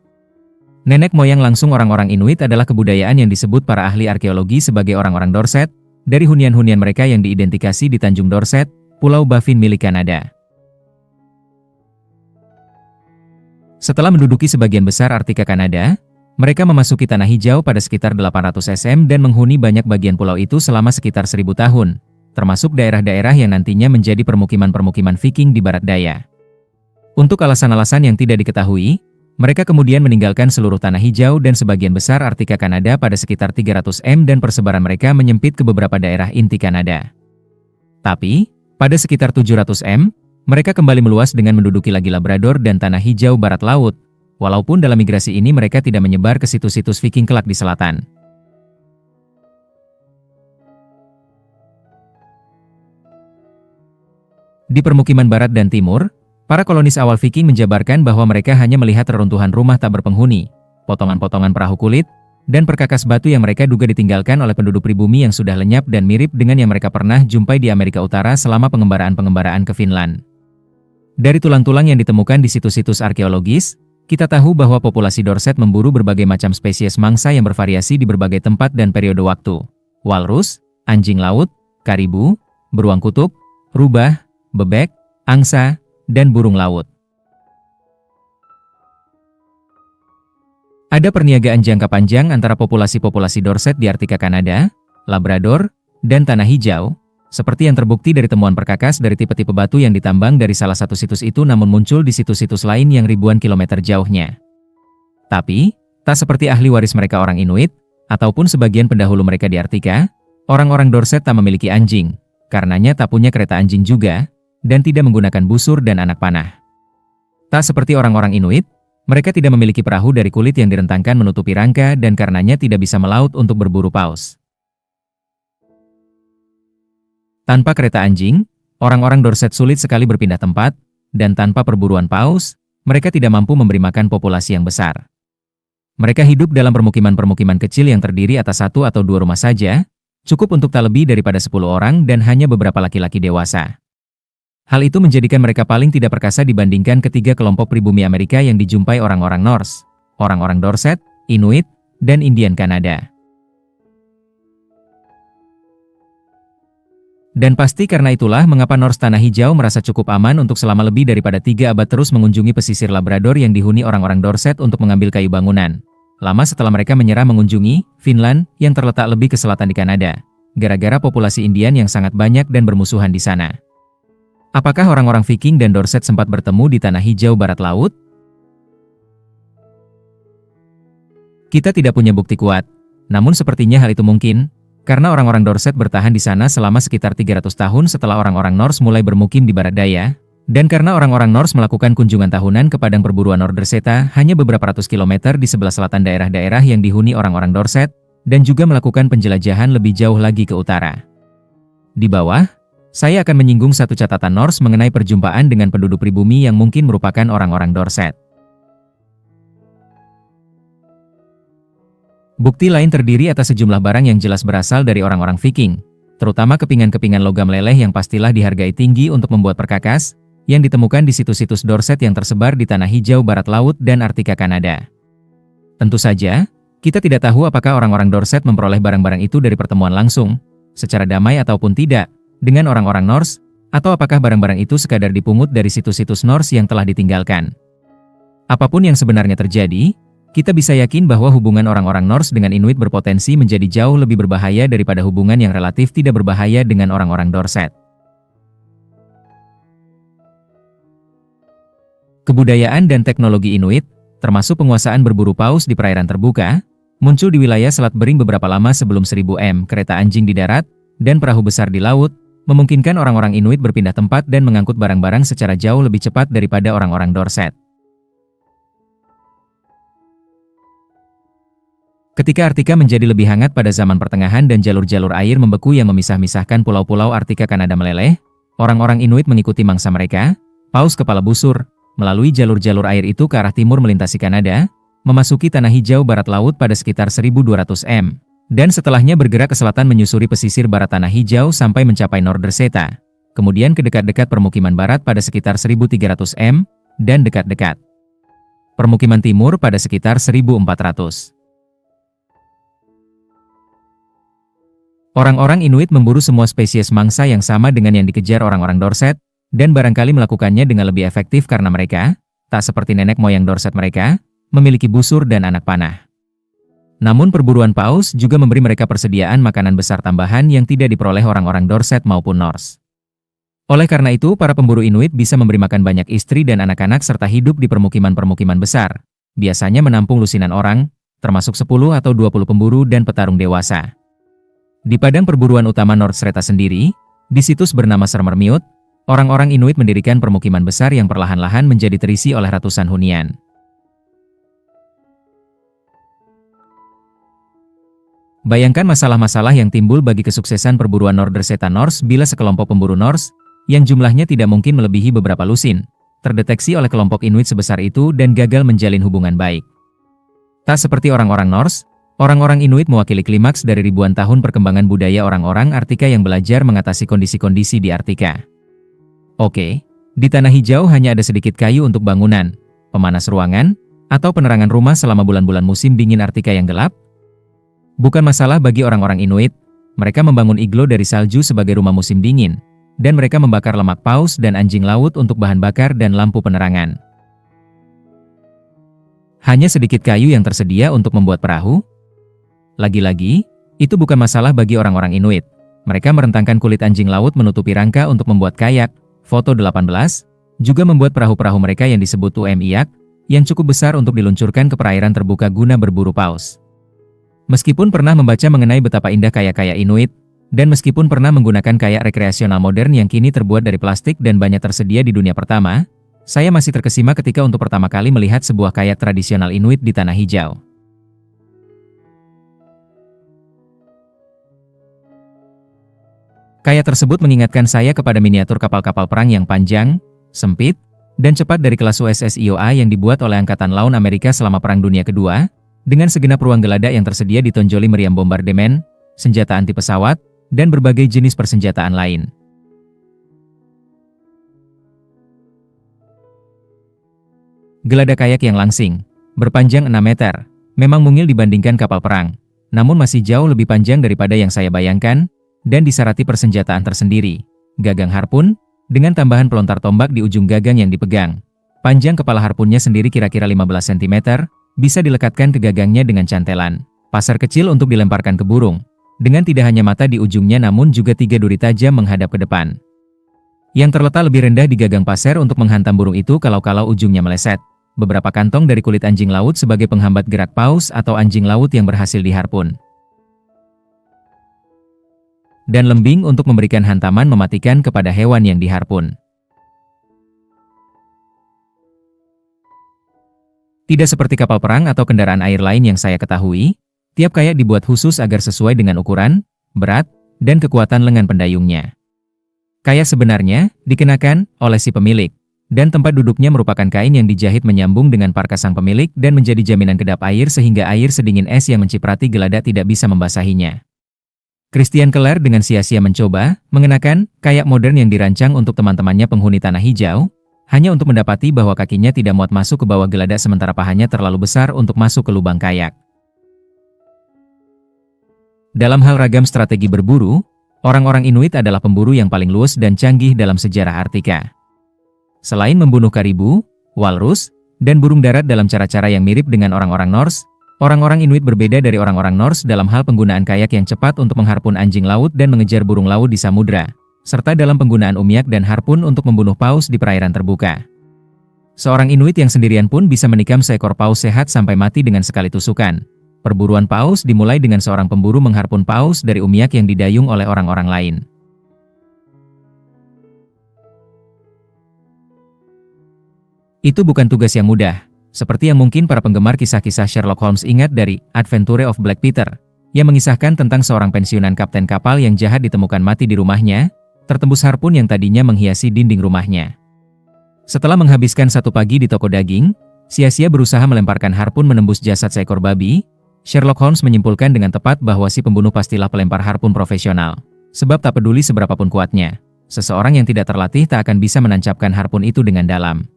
Nenek moyang langsung orang-orang Inuit adalah kebudayaan yang disebut para ahli arkeologi sebagai orang-orang Dorset, dari hunian-hunian mereka yang diidentifikasi di Tanjung Dorset, Pulau Baffin milik Kanada. Setelah menduduki sebagian besar Arktika Kanada, mereka memasuki tanah hijau pada sekitar 800 cm dan menghuni banyak bagian pulau itu selama sekitar 1000 tahun, termasuk daerah-daerah yang nantinya menjadi permukiman-permukiman Viking di barat daya. Untuk alasan-alasan yang tidak diketahui, mereka kemudian meninggalkan seluruh tanah hijau dan sebagian besar Arktika Kanada pada sekitar 300 m dan persebaran mereka menyempit ke beberapa daerah inti Kanada. Tapi, pada sekitar 700 m, mereka kembali meluas dengan menduduki lagi Labrador dan tanah hijau barat laut, walaupun dalam migrasi ini mereka tidak menyebar ke situs-situs Viking kelak di selatan. Di permukiman barat dan timur, para kolonis awal Viking menjabarkan bahwa mereka hanya melihat reruntuhan rumah tak berpenghuni, potongan-potongan perahu kulit, dan perkakas batu yang mereka duga ditinggalkan oleh penduduk pribumi yang sudah lenyap dan mirip dengan yang mereka pernah jumpai di Amerika Utara selama pengembaraan-pengembaraan ke Finland. Dari tulang-tulang yang ditemukan di situs-situs arkeologis, kita tahu bahwa populasi Dorset memburu berbagai macam spesies mangsa yang bervariasi di berbagai tempat dan periode waktu. Walrus, anjing laut, karibu, beruang kutub, rubah, bebek, angsa, dan burung laut. Ada perniagaan jangka panjang antara populasi-populasi Dorset di Arktika Kanada, Labrador, dan Tanah Hijau, seperti yang terbukti dari temuan perkakas dari tipe-tipe batu yang ditambang dari salah satu situs itu namun muncul di situs-situs lain yang ribuan kilometer jauhnya. Tapi, tak seperti ahli waris mereka orang Inuit, ataupun sebagian pendahulu mereka di Arktika, orang-orang Dorset tak memiliki anjing, karenanya tak punya kereta anjing juga, dan tidak menggunakan busur dan anak panah. Tak seperti orang-orang Inuit, mereka tidak memiliki perahu dari kulit yang direntangkan menutupi rangka dan karenanya tidak bisa melaut untuk berburu paus. Tanpa kereta anjing, orang-orang Dorset sulit sekali berpindah tempat, dan tanpa perburuan paus, mereka tidak mampu memberi makan populasi yang besar. Mereka hidup dalam permukiman-permukiman kecil yang terdiri atas 1 atau 2 rumah saja, cukup untuk tak lebih daripada 10 orang dan hanya beberapa laki-laki dewasa. Hal itu menjadikan mereka paling tidak perkasa dibandingkan ketiga kelompok pribumi Amerika yang dijumpai orang-orang Norse, orang-orang Dorset, Inuit, dan Indian Kanada. Dan pasti karena itulah mengapa Norse Tanah Hijau merasa cukup aman untuk selama lebih daripada 3 abad terus mengunjungi pesisir Labrador yang dihuni orang-orang Dorset untuk mengambil kayu bangunan. Lama setelah mereka menyerah mengunjungi Finland yang terletak lebih ke selatan di Kanada, gara-gara populasi Indian yang sangat banyak dan bermusuhan di sana. Apakah orang-orang Viking dan Dorset sempat bertemu di Tanah Hijau Barat Laut? Kita tidak punya bukti kuat, namun sepertinya hal itu mungkin, karena orang-orang Dorset bertahan di sana selama sekitar 300 tahun setelah orang-orang Norse mulai bermukim di barat daya, dan karena orang-orang Norse melakukan kunjungan tahunan ke padang perburuan Norderseta hanya beberapa ratus kilometer di sebelah selatan daerah-daerah yang dihuni orang-orang Dorset, dan juga melakukan penjelajahan lebih jauh lagi ke utara. Di bawah, saya akan menyinggung satu catatan Norse mengenai perjumpaan dengan penduduk pribumi yang mungkin merupakan orang-orang Dorset. Bukti lain terdiri atas sejumlah barang yang jelas berasal dari orang-orang Viking, terutama kepingan-kepingan logam leleh yang pastilah dihargai tinggi untuk membuat perkakas, yang ditemukan di situs-situs Dorset yang tersebar di Tanah Hijau Barat Laut dan Arktika Kanada. Tentu saja, kita tidak tahu apakah orang-orang Dorset memperoleh barang-barang itu dari pertemuan langsung, secara damai ataupun tidak, dengan orang-orang Norse, atau apakah barang-barang itu sekadar dipungut dari situs-situs Norse yang telah ditinggalkan. Apapun yang sebenarnya terjadi, kita bisa yakin bahwa hubungan orang-orang Norse dengan Inuit berpotensi menjadi jauh lebih berbahaya daripada hubungan yang relatif tidak berbahaya dengan orang-orang Dorset. Kebudayaan dan teknologi Inuit, termasuk penguasaan berburu paus di perairan terbuka, muncul di wilayah Selat Bering beberapa lama sebelum 1000 m kereta anjing di darat, dan perahu besar di laut, memungkinkan orang-orang Inuit berpindah tempat dan mengangkut barang-barang secara jauh lebih cepat daripada orang-orang Dorset. Ketika Arktika menjadi lebih hangat pada zaman pertengahan dan jalur-jalur air membeku yang memisah-misahkan pulau-pulau Arktika Kanada meleleh, orang-orang Inuit mengikuti mangsa mereka, paus kepala busur, melalui jalur-jalur air itu ke arah timur melintasi Kanada, memasuki Tanah Hijau Barat Laut pada sekitar 1200 m, dan setelahnya bergerak ke selatan menyusuri pesisir barat Tanah Hijau sampai mencapai Norderseta, kemudian ke dekat-dekat permukiman barat pada sekitar 1300 m, dan dekat-dekat permukiman timur pada sekitar 1400. Orang-orang Inuit memburu semua spesies mangsa yang sama dengan yang dikejar orang-orang Dorset, dan barangkali melakukannya dengan lebih efektif karena mereka, tak seperti nenek moyang Dorset mereka, memiliki busur dan anak panah. Namun perburuan paus juga memberi mereka persediaan makanan besar tambahan yang tidak diperoleh orang-orang Dorset maupun Norse. Oleh karena itu, para pemburu Inuit bisa memberi makan banyak istri dan anak-anak serta hidup di permukiman-permukiman besar, biasanya menampung lusinan orang, termasuk 10 atau 20 pemburu dan petarung dewasa. Di padang perburuan utama Nordstreta sendiri, di situs bernama Sermermiut, orang-orang Inuit mendirikan permukiman besar yang perlahan-lahan menjadi terisi oleh ratusan hunian. Bayangkan masalah-masalah yang timbul bagi kesuksesan perburuan Nordstreta Norse bila sekelompok pemburu Norse, yang jumlahnya tidak mungkin melebihi beberapa lusin, terdeteksi oleh kelompok Inuit sebesar itu dan gagal menjalin hubungan baik. Tak seperti orang-orang Norse, orang-orang Inuit mewakili klimaks dari ribuan tahun perkembangan budaya orang-orang Arktika yang belajar mengatasi kondisi-kondisi di Arktika. Oke, di Tanah Hijau hanya ada sedikit kayu untuk bangunan, pemanas ruangan, atau penerangan rumah selama bulan-bulan musim dingin Arktika yang gelap. Bukan masalah bagi orang-orang Inuit, mereka membangun iglo dari salju sebagai rumah musim dingin, dan mereka membakar lemak paus dan anjing laut untuk bahan bakar dan lampu penerangan. Hanya sedikit kayu yang tersedia untuk membuat perahu. Lagi-lagi, itu bukan masalah bagi orang-orang Inuit. Mereka merentangkan kulit anjing laut menutupi rangka untuk membuat kayak, foto 18, juga membuat perahu-perahu mereka yang disebut UMIAK, yang cukup besar untuk diluncurkan ke perairan terbuka guna berburu paus. Meskipun pernah membaca mengenai betapa indah kayak-kayak Inuit, dan meskipun pernah menggunakan kayak rekreasional modern yang kini terbuat dari plastik dan banyak tersedia di dunia pertama, saya masih terkesima ketika untuk pertama kali melihat sebuah kayak tradisional Inuit di Tanah Hijau. Kayak tersebut mengingatkan saya kepada miniatur kapal-kapal perang yang panjang, sempit, dan cepat dari kelas USS Iowa yang dibuat oleh Angkatan Laut Amerika selama Perang Dunia Kedua, dengan segenap ruang geladak yang tersedia ditonjoli meriam bombardemen, senjata anti pesawat, dan berbagai jenis persenjataan lain. Geladak kayak yang langsing, berpanjang 6 meter, memang mungil dibandingkan kapal perang, namun masih jauh lebih panjang daripada yang saya bayangkan, dan disarati persenjataan tersendiri, gagang harpun, dengan tambahan pelontar tombak di ujung gagang yang dipegang. Panjang kepala harpunnya sendiri kira-kira 15 cm, bisa dilekatkan ke gagangnya dengan cantelan, pasar kecil untuk dilemparkan ke burung, dengan tidak hanya mata di ujungnya namun juga 3 duri tajam menghadap ke depan. Yang terletak lebih rendah di gagang pasir untuk menghantam burung itu kalau-kalau ujungnya meleset. Beberapa kantong dari kulit anjing laut sebagai penghambat gerak paus atau anjing laut yang berhasil diharpun. Dan lembing untuk memberikan hantaman mematikan kepada hewan yang diharpun. Tidak seperti kapal perang atau kendaraan air lain yang saya ketahui, tiap kayak dibuat khusus agar sesuai dengan ukuran, berat, dan kekuatan lengan pendayungnya. Kayak sebenarnya dikenakan oleh si pemilik, dan tempat duduknya merupakan kain yang dijahit menyambung dengan parkas sang pemilik dan menjadi jaminan kedap air sehingga air sedingin es yang menciprati geladak tidak bisa membasahinya. Christian Keller dengan sia-sia mencoba mengenakan kayak modern yang dirancang untuk teman-temannya penghuni Tanah Hijau, hanya untuk mendapati bahwa kakinya tidak muat masuk ke bawah geladak sementara pahanya terlalu besar untuk masuk ke lubang kayak. Dalam hal ragam strategi berburu, orang-orang Inuit adalah pemburu yang paling luas dan canggih dalam sejarah Arktika. Selain membunuh karibu, walrus, dan burung darat dalam cara-cara yang mirip dengan orang-orang Norse, orang-orang Inuit berbeda dari orang-orang Norse dalam hal penggunaan kayak yang cepat untuk mengharpun anjing laut dan mengejar burung laut di samudra, serta dalam penggunaan umiak dan harpun untuk membunuh paus di perairan terbuka. Seorang Inuit yang sendirian pun bisa menikam seekor paus sehat sampai mati dengan sekali tusukan. Perburuan paus dimulai dengan seorang pemburu mengharpun paus dari umiak yang didayung oleh orang-orang lain. Itu bukan tugas yang mudah, seperti yang mungkin para penggemar kisah-kisah Sherlock Holmes ingat dari Adventure of Black Peter, yang mengisahkan tentang seorang pensiunan kapten kapal yang jahat ditemukan mati di rumahnya, tertembus harpun yang tadinya menghiasi dinding rumahnya. Setelah menghabiskan satu pagi di toko daging, sia-sia berusaha melemparkan harpun menembus jasad seekor babi, Sherlock Holmes menyimpulkan dengan tepat bahwa si pembunuh pastilah pelempar harpun profesional. Sebab tak peduli seberapapun kuatnya, seseorang yang tidak terlatih tak akan bisa menancapkan harpun itu dengan dalam.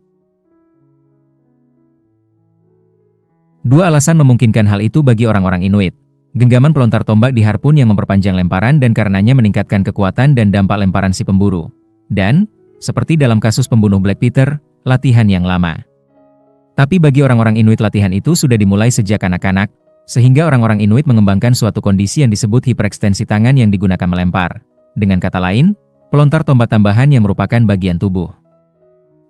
Dua alasan memungkinkan hal itu bagi orang-orang Inuit. Genggaman pelontar tombak di harpun yang memperpanjang lemparan dan karenanya meningkatkan kekuatan dan dampak lemparan si pemburu. Dan, seperti dalam kasus pembunuh Black Peter, latihan yang lama. Tapi bagi orang-orang Inuit latihan itu sudah dimulai sejak anak-anak, sehingga orang-orang Inuit mengembangkan suatu kondisi yang disebut hiperekstensi tangan yang digunakan melempar. Dengan kata lain, pelontar tombak tambahan yang merupakan bagian tubuh.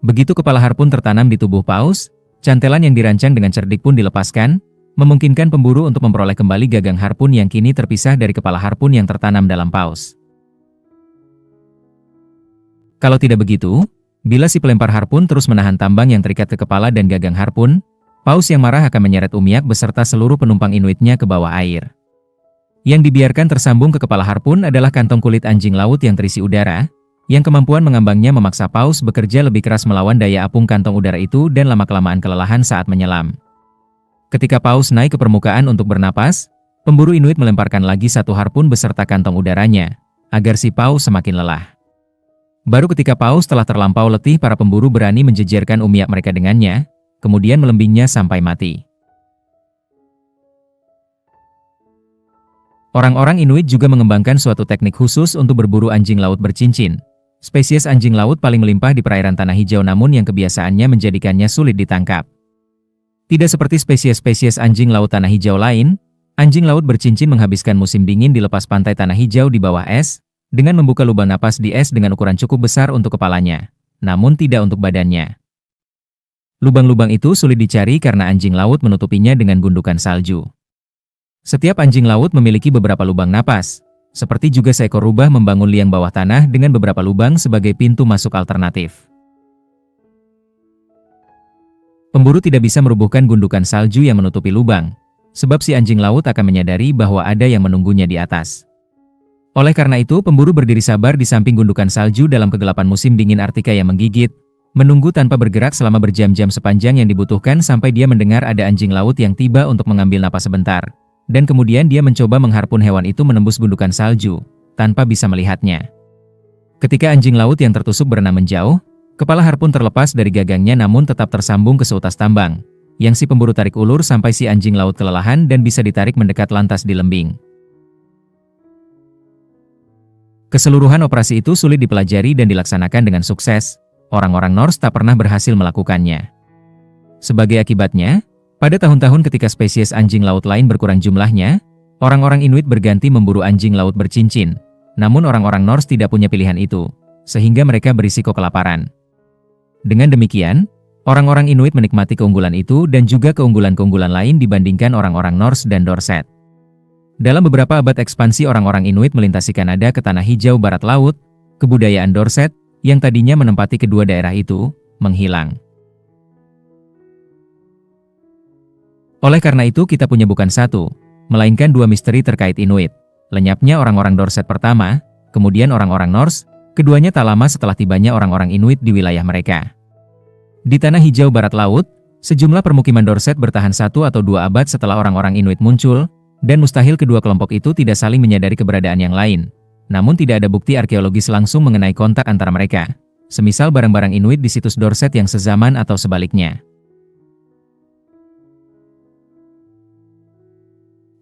Begitu kepala harpun tertanam di tubuh paus, cantelan yang dirancang dengan cerdik pun dilepaskan, memungkinkan pemburu untuk memperoleh kembali gagang harpun yang kini terpisah dari kepala harpun yang tertanam dalam paus. Kalau tidak begitu, bila si pelempar harpun terus menahan tambang yang terikat ke kepala dan gagang harpun, paus yang marah akan menyeret Umiak beserta seluruh penumpang Inuitnya ke bawah air. Yang dibiarkan tersambung ke kepala harpun adalah kantong kulit anjing laut yang terisi udara, yang kemampuan mengambangnya memaksa paus bekerja lebih keras melawan daya apung kantong udara itu dan lama-kelamaan kelelahan saat menyelam. Ketika paus naik ke permukaan untuk bernapas, pemburu Inuit melemparkan lagi satu harpun beserta kantong udaranya, agar si paus semakin lelah. Baru ketika paus telah terlampau letih, para pemburu berani menjejerkan Umiak mereka dengannya, kemudian melembingnya sampai mati. Orang-orang Inuit juga mengembangkan suatu teknik khusus untuk berburu anjing laut bercincin. Spesies anjing laut paling melimpah di perairan Tanah Hijau namun yang kebiasaannya menjadikannya sulit ditangkap. Tidak seperti spesies-spesies anjing laut Tanah Hijau lain, anjing laut bercincin menghabiskan musim dingin di lepas pantai Tanah Hijau di bawah es, dengan membuka lubang napas di es dengan ukuran cukup besar untuk kepalanya, namun tidak untuk badannya. Lubang-lubang itu sulit dicari karena anjing laut menutupinya dengan gundukan salju. Setiap anjing laut memiliki beberapa lubang napas, seperti juga seekor rubah membangun liang bawah tanah dengan beberapa lubang sebagai pintu masuk alternatif. Pemburu tidak bisa merubuhkan gundukan salju yang menutupi lubang, sebab si anjing laut akan menyadari bahwa ada yang menunggunya di atas. Oleh karena itu, pemburu berdiri sabar di samping gundukan salju dalam kegelapan musim dingin Arktika yang menggigit, menunggu tanpa bergerak selama berjam-jam sepanjang yang dibutuhkan sampai dia mendengar ada anjing laut yang tiba untuk mengambil napas sebentar, dan kemudian dia mencoba mengharpun hewan itu menembus gundukan salju, tanpa bisa melihatnya. Ketika anjing laut yang tertusuk berenang menjauh, kepala harpun terlepas dari gagangnya namun tetap tersambung ke seutas tambang, yang si pemburu tarik ulur sampai si anjing laut kelelahan dan bisa ditarik mendekat lantas di lembing. Keseluruhan operasi itu sulit dipelajari dan dilaksanakan dengan sukses. Orang-orang Norse tak pernah berhasil melakukannya. Sebagai akibatnya, pada tahun-tahun ketika spesies anjing laut lain berkurang jumlahnya, orang-orang Inuit berganti memburu anjing laut bercincin. Namun orang-orang Norse tidak punya pilihan itu, sehingga mereka berisiko kelaparan. Dengan demikian, orang-orang Inuit menikmati keunggulan itu dan juga keunggulan-keunggulan lain dibandingkan orang-orang Norse dan Dorset. Dalam beberapa abad ekspansi orang-orang Inuit melintasi Kanada ke Tanah Hijau Barat Laut, kebudayaan Dorset, yang tadinya menempati kedua daerah itu, menghilang. Oleh karena itu kita punya bukan satu, melainkan dua misteri terkait Inuit. Lenyapnya orang-orang Dorset pertama, kemudian orang-orang Norse, keduanya tak lama setelah tibanya orang-orang Inuit di wilayah mereka. Di Tanah Hijau Barat Laut, sejumlah permukiman Dorset bertahan 1 atau 2 abad setelah orang-orang Inuit muncul, dan mustahil kedua kelompok itu tidak saling menyadari keberadaan yang lain. Namun tidak ada bukti arkeologis langsung mengenai kontak antara mereka, semisal barang-barang Inuit di situs Dorset yang sezaman atau sebaliknya.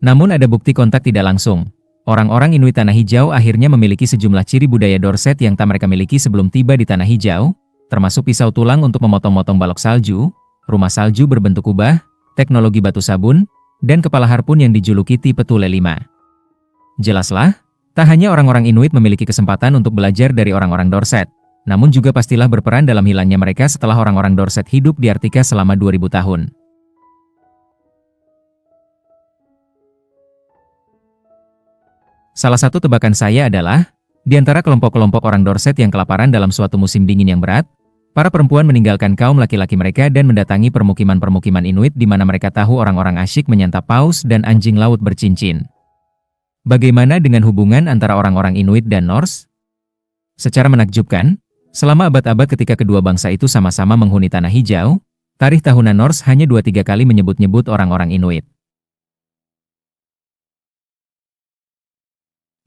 Namun ada bukti kontak tidak langsung. Orang-orang Inuit Tanah Hijau akhirnya memiliki sejumlah ciri budaya Dorset yang tak mereka miliki sebelum tiba di Tanah Hijau, termasuk pisau tulang untuk memotong-motong balok salju, rumah salju berbentuk kubah, teknologi batu sabun, dan kepala harpun yang dijuluki tipe Tule 5. Jelaslah, tak hanya orang-orang Inuit memiliki kesempatan untuk belajar dari orang-orang Dorset, namun juga pastilah berperan dalam hilangnya mereka setelah orang-orang Dorset hidup di Arktika selama 2000 tahun. Salah satu tebakan saya adalah, di antara kelompok-kelompok orang Dorset yang kelaparan dalam suatu musim dingin yang berat, para perempuan meninggalkan kaum laki-laki mereka dan mendatangi permukiman-permukiman Inuit di mana mereka tahu orang-orang asyik menyantap paus dan anjing laut bercincin. Bagaimana dengan hubungan antara orang-orang Inuit dan Norse? Secara menakjubkan, selama abad-abad ketika kedua bangsa itu sama-sama menghuni Tanah Hijau, tarikh tahunan Norse hanya 2-3 kali menyebut-nyebut orang-orang Inuit.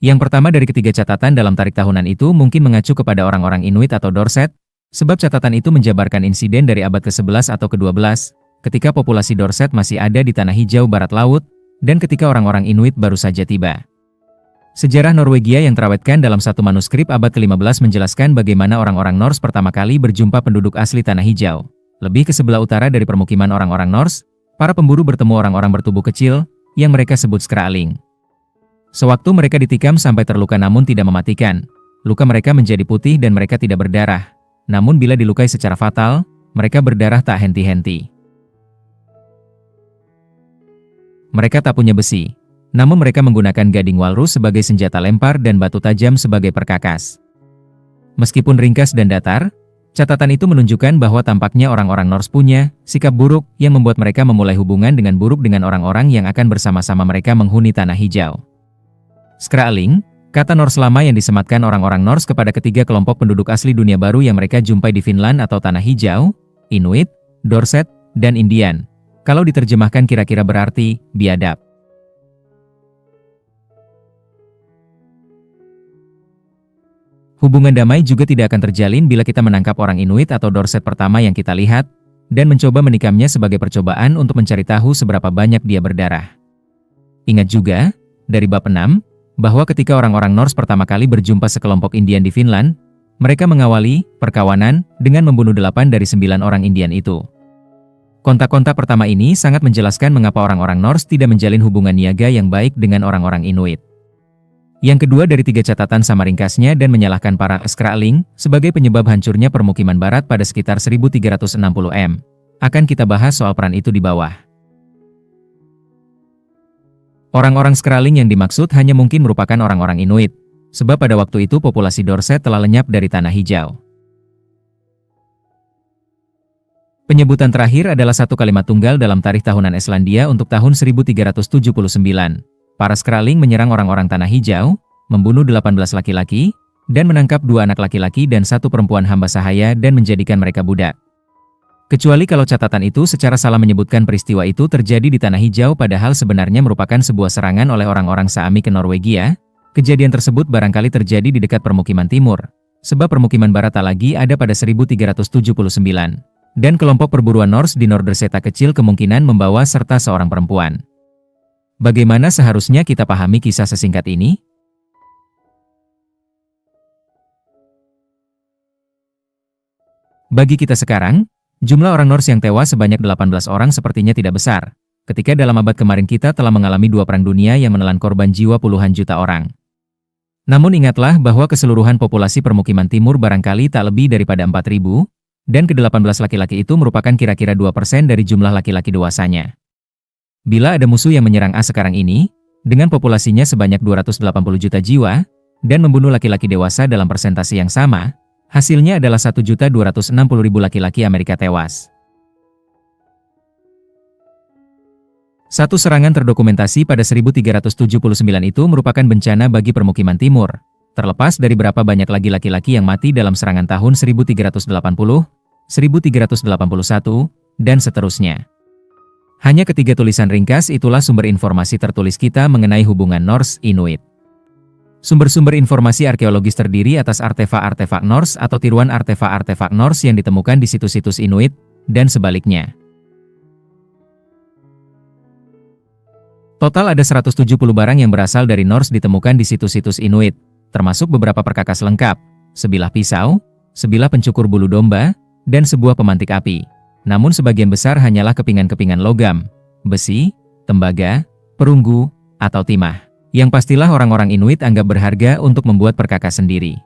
Yang pertama dari ketiga catatan dalam tarikh tahunan itu mungkin mengacu kepada orang-orang Inuit atau Dorset, sebab catatan itu menjabarkan insiden dari abad ke-11 atau ke-12, ketika populasi Dorset masih ada di Tanah Hijau Barat Laut, dan ketika orang-orang Inuit baru saja tiba. Sejarah Norwegia yang terawetkan dalam satu manuskrip abad ke-15 menjelaskan bagaimana orang-orang Norse pertama kali berjumpa penduduk asli Tanah Hijau. Lebih ke sebelah utara dari permukiman orang-orang Norse, para pemburu bertemu orang-orang bertubuh kecil, yang mereka sebut Skraeling. Sewaktu mereka ditikam sampai terluka namun tidak mematikan, luka mereka menjadi putih dan mereka tidak berdarah. Namun bila dilukai secara fatal, mereka berdarah tak henti-henti. Mereka tak punya besi. Namun mereka menggunakan gading walrus sebagai senjata lempar dan batu tajam sebagai perkakas. Meskipun ringkas dan datar, catatan itu menunjukkan bahwa tampaknya orang-orang Norse punya sikap buruk yang membuat mereka memulai hubungan dengan buruk dengan orang-orang yang akan bersama-sama mereka menghuni Tanah Hijau. Skraeling, kata Norse lama yang disematkan orang-orang Norse kepada ketiga kelompok penduduk asli dunia baru yang mereka jumpai di Finland atau Tanah Hijau, Inuit, Dorset, dan Indian. Kalau diterjemahkan kira-kira berarti biadab. Hubungan damai juga tidak akan terjalin bila kita menangkap orang Inuit atau Dorset pertama yang kita lihat, dan mencoba menikamnya sebagai percobaan untuk mencari tahu seberapa banyak dia berdarah. Ingat juga, dari bab 6, bahwa ketika orang-orang Norse pertama kali berjumpa sekelompok Indian di Finland, mereka mengawali perkawanan dengan membunuh 8 dari 9 orang Indian itu. Kontak-kontak pertama ini sangat menjelaskan mengapa orang-orang Norse tidak menjalin hubungan niaga yang baik dengan orang-orang Inuit. Yang kedua dari 3 catatan sama ringkasnya dan menyalahkan para Skraeling sebagai penyebab hancurnya permukiman barat pada sekitar 1360 m. Akan kita bahas soal peran itu di bawah. Orang-orang Skraeling yang dimaksud hanya mungkin merupakan orang-orang Inuit, sebab pada waktu itu populasi Dorset telah lenyap dari Tanah Hijau. Penyebutan terakhir adalah satu kalimat tunggal dalam tarikh tahunan Islandia untuk tahun 1379. Para Skraeling menyerang orang-orang Tanah Hijau, membunuh 18 laki-laki, dan menangkap 2 anak laki-laki dan 1 perempuan hamba sahaya dan menjadikan mereka budak. Kecuali kalau catatan itu secara salah menyebutkan peristiwa itu terjadi di Tanah Hijau padahal sebenarnya merupakan sebuah serangan oleh orang-orang Saami ke Norwegia, kejadian tersebut barangkali terjadi di dekat permukiman timur, sebab permukiman barat tak lagi ada pada 1379. Dan kelompok perburuan Norse di Norderseta kecil kemungkinan membawa serta seorang perempuan. Bagaimana seharusnya kita pahami kisah sesingkat ini? Bagi kita sekarang, jumlah orang Norse yang tewas sebanyak 18 orang sepertinya tidak besar, ketika dalam abad kemarin kita telah mengalami 2 perang dunia yang menelan korban jiwa puluhan juta orang. Namun ingatlah bahwa keseluruhan populasi permukiman timur barangkali tak lebih daripada 4.000, dan ke-18 laki-laki itu merupakan kira-kira 2% dari jumlah laki-laki dewasanya. Bila ada musuh yang menyerang A sekarang ini, dengan populasinya sebanyak 280 juta jiwa, dan membunuh laki-laki dewasa dalam persentase yang sama, hasilnya adalah 1.260.000 laki-laki Amerika tewas. Satu serangan terdokumentasi pada 1379 itu merupakan bencana bagi permukiman timur, terlepas dari berapa banyak lagi laki-laki yang mati dalam serangan tahun 1380, 1381, dan seterusnya. Hanya ketiga tulisan ringkas itulah sumber informasi tertulis kita mengenai hubungan Norse-Inuit. Sumber-sumber informasi arkeologis terdiri atas artefak-artefak Norse atau tiruan artefak-artefak Norse yang ditemukan di situs-situs Inuit, dan sebaliknya. Total ada 170 barang yang berasal dari Norse ditemukan di situs-situs Inuit, termasuk beberapa perkakas lengkap, sebilah pisau, sebilah pencukur bulu domba, dan sebuah pemantik api. Namun sebagian besar hanyalah kepingan-kepingan logam, besi, tembaga, perunggu, atau timah, yang pastilah orang-orang Inuit anggap berharga untuk membuat perkakas sendiri.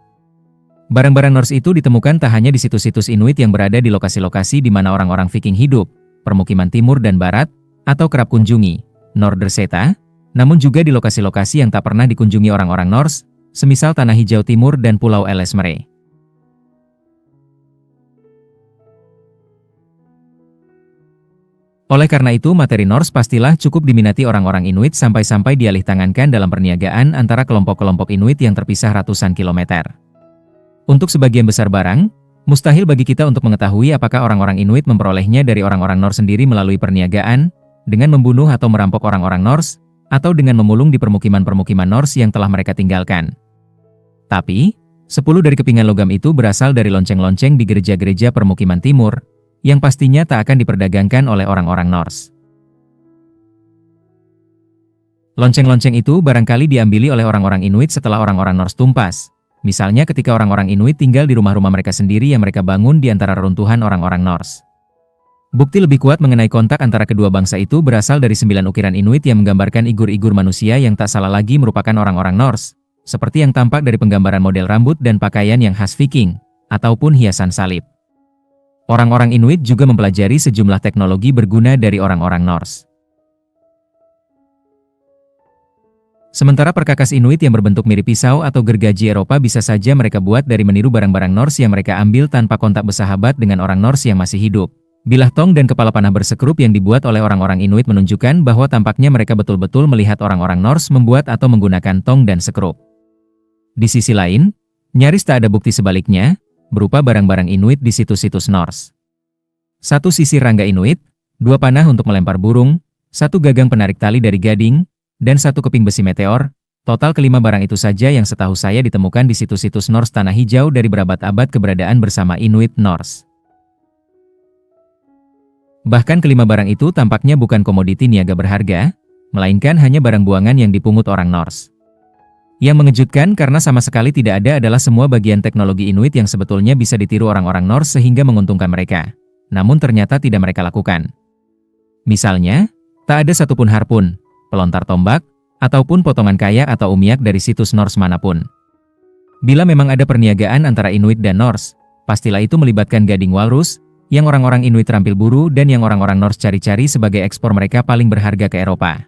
Barang-barang Norse itu ditemukan tak hanya di situs-situs Inuit yang berada di lokasi-lokasi di mana orang-orang Viking hidup, permukiman timur dan barat, atau kerap kunjungi, Norderseta, namun juga di lokasi-lokasi yang tak pernah dikunjungi orang-orang Norse, semisal Tanah Hijau Timur dan Pulau Ellesmere. Oleh karena itu materi Norse pastilah cukup diminati orang-orang Inuit sampai-sampai dialih tangankan dalam perniagaan antara kelompok-kelompok Inuit yang terpisah ratusan kilometer. Untuk sebagian besar barang, mustahil bagi kita untuk mengetahui apakah orang-orang Inuit memperolehnya dari orang-orang Norse sendiri melalui perniagaan, dengan membunuh atau merampok orang-orang Norse, atau dengan memulung di permukiman-permukiman Norse yang telah mereka tinggalkan. Tapi, 10 dari kepingan logam itu berasal dari lonceng-lonceng di gereja-gereja permukiman timur, yang pastinya tak akan diperdagangkan oleh orang-orang Norse. Lonceng-lonceng itu barangkali diambili oleh orang-orang Inuit setelah orang-orang Norse tumpas. Misalnya ketika orang-orang Inuit tinggal di rumah-rumah mereka sendiri yang mereka bangun di antara reruntuhan orang-orang Norse. Bukti lebih kuat mengenai kontak antara kedua bangsa itu berasal dari 9 ukiran Inuit yang menggambarkan igur-igur manusia yang tak salah lagi merupakan orang-orang Norse, seperti yang tampak dari penggambaran model rambut dan pakaian yang khas Viking, ataupun hiasan salib. Orang-orang Inuit juga mempelajari sejumlah teknologi berguna dari orang-orang Norse. Sementara perkakas Inuit yang berbentuk mirip pisau atau gergaji Eropa bisa saja mereka buat dari meniru barang-barang Norse yang mereka ambil tanpa kontak bersahabat dengan orang Norse yang masih hidup. Bilah tong dan kepala panah bersekrup yang dibuat oleh orang-orang Inuit menunjukkan bahwa tampaknya mereka betul-betul melihat orang-orang Norse membuat atau menggunakan tong dan sekrup. Di sisi lain, nyaris tak ada bukti sebaliknya, berupa barang-barang Inuit di situs-situs Norse. Satu sisir rangga Inuit, 2 panah untuk melempar burung, 1 gagang penarik tali dari gading, dan 1 keping besi meteor. Total kelima barang itu saja yang setahu saya ditemukan di situs-situs Norse Tanah Hijau dari berabad-abad keberadaan bersama Inuit Norse. Bahkan kelima barang itu tampaknya bukan komoditi niaga berharga, melainkan hanya barang buangan yang dipungut orang Norse. Yang mengejutkan karena sama sekali tidak ada adalah semua bagian teknologi Inuit yang sebetulnya bisa ditiru orang-orang Norse sehingga menguntungkan mereka. Namun ternyata tidak mereka lakukan. Misalnya, tak ada satupun harpun, pelontar tombak, ataupun potongan kayak atau umiak dari situs Norse manapun. Bila memang ada perniagaan antara Inuit dan Norse, pastilah itu melibatkan gading walrus, yang orang-orang Inuit terampil buru dan yang orang-orang Norse cari-cari sebagai ekspor mereka paling berharga ke Eropa.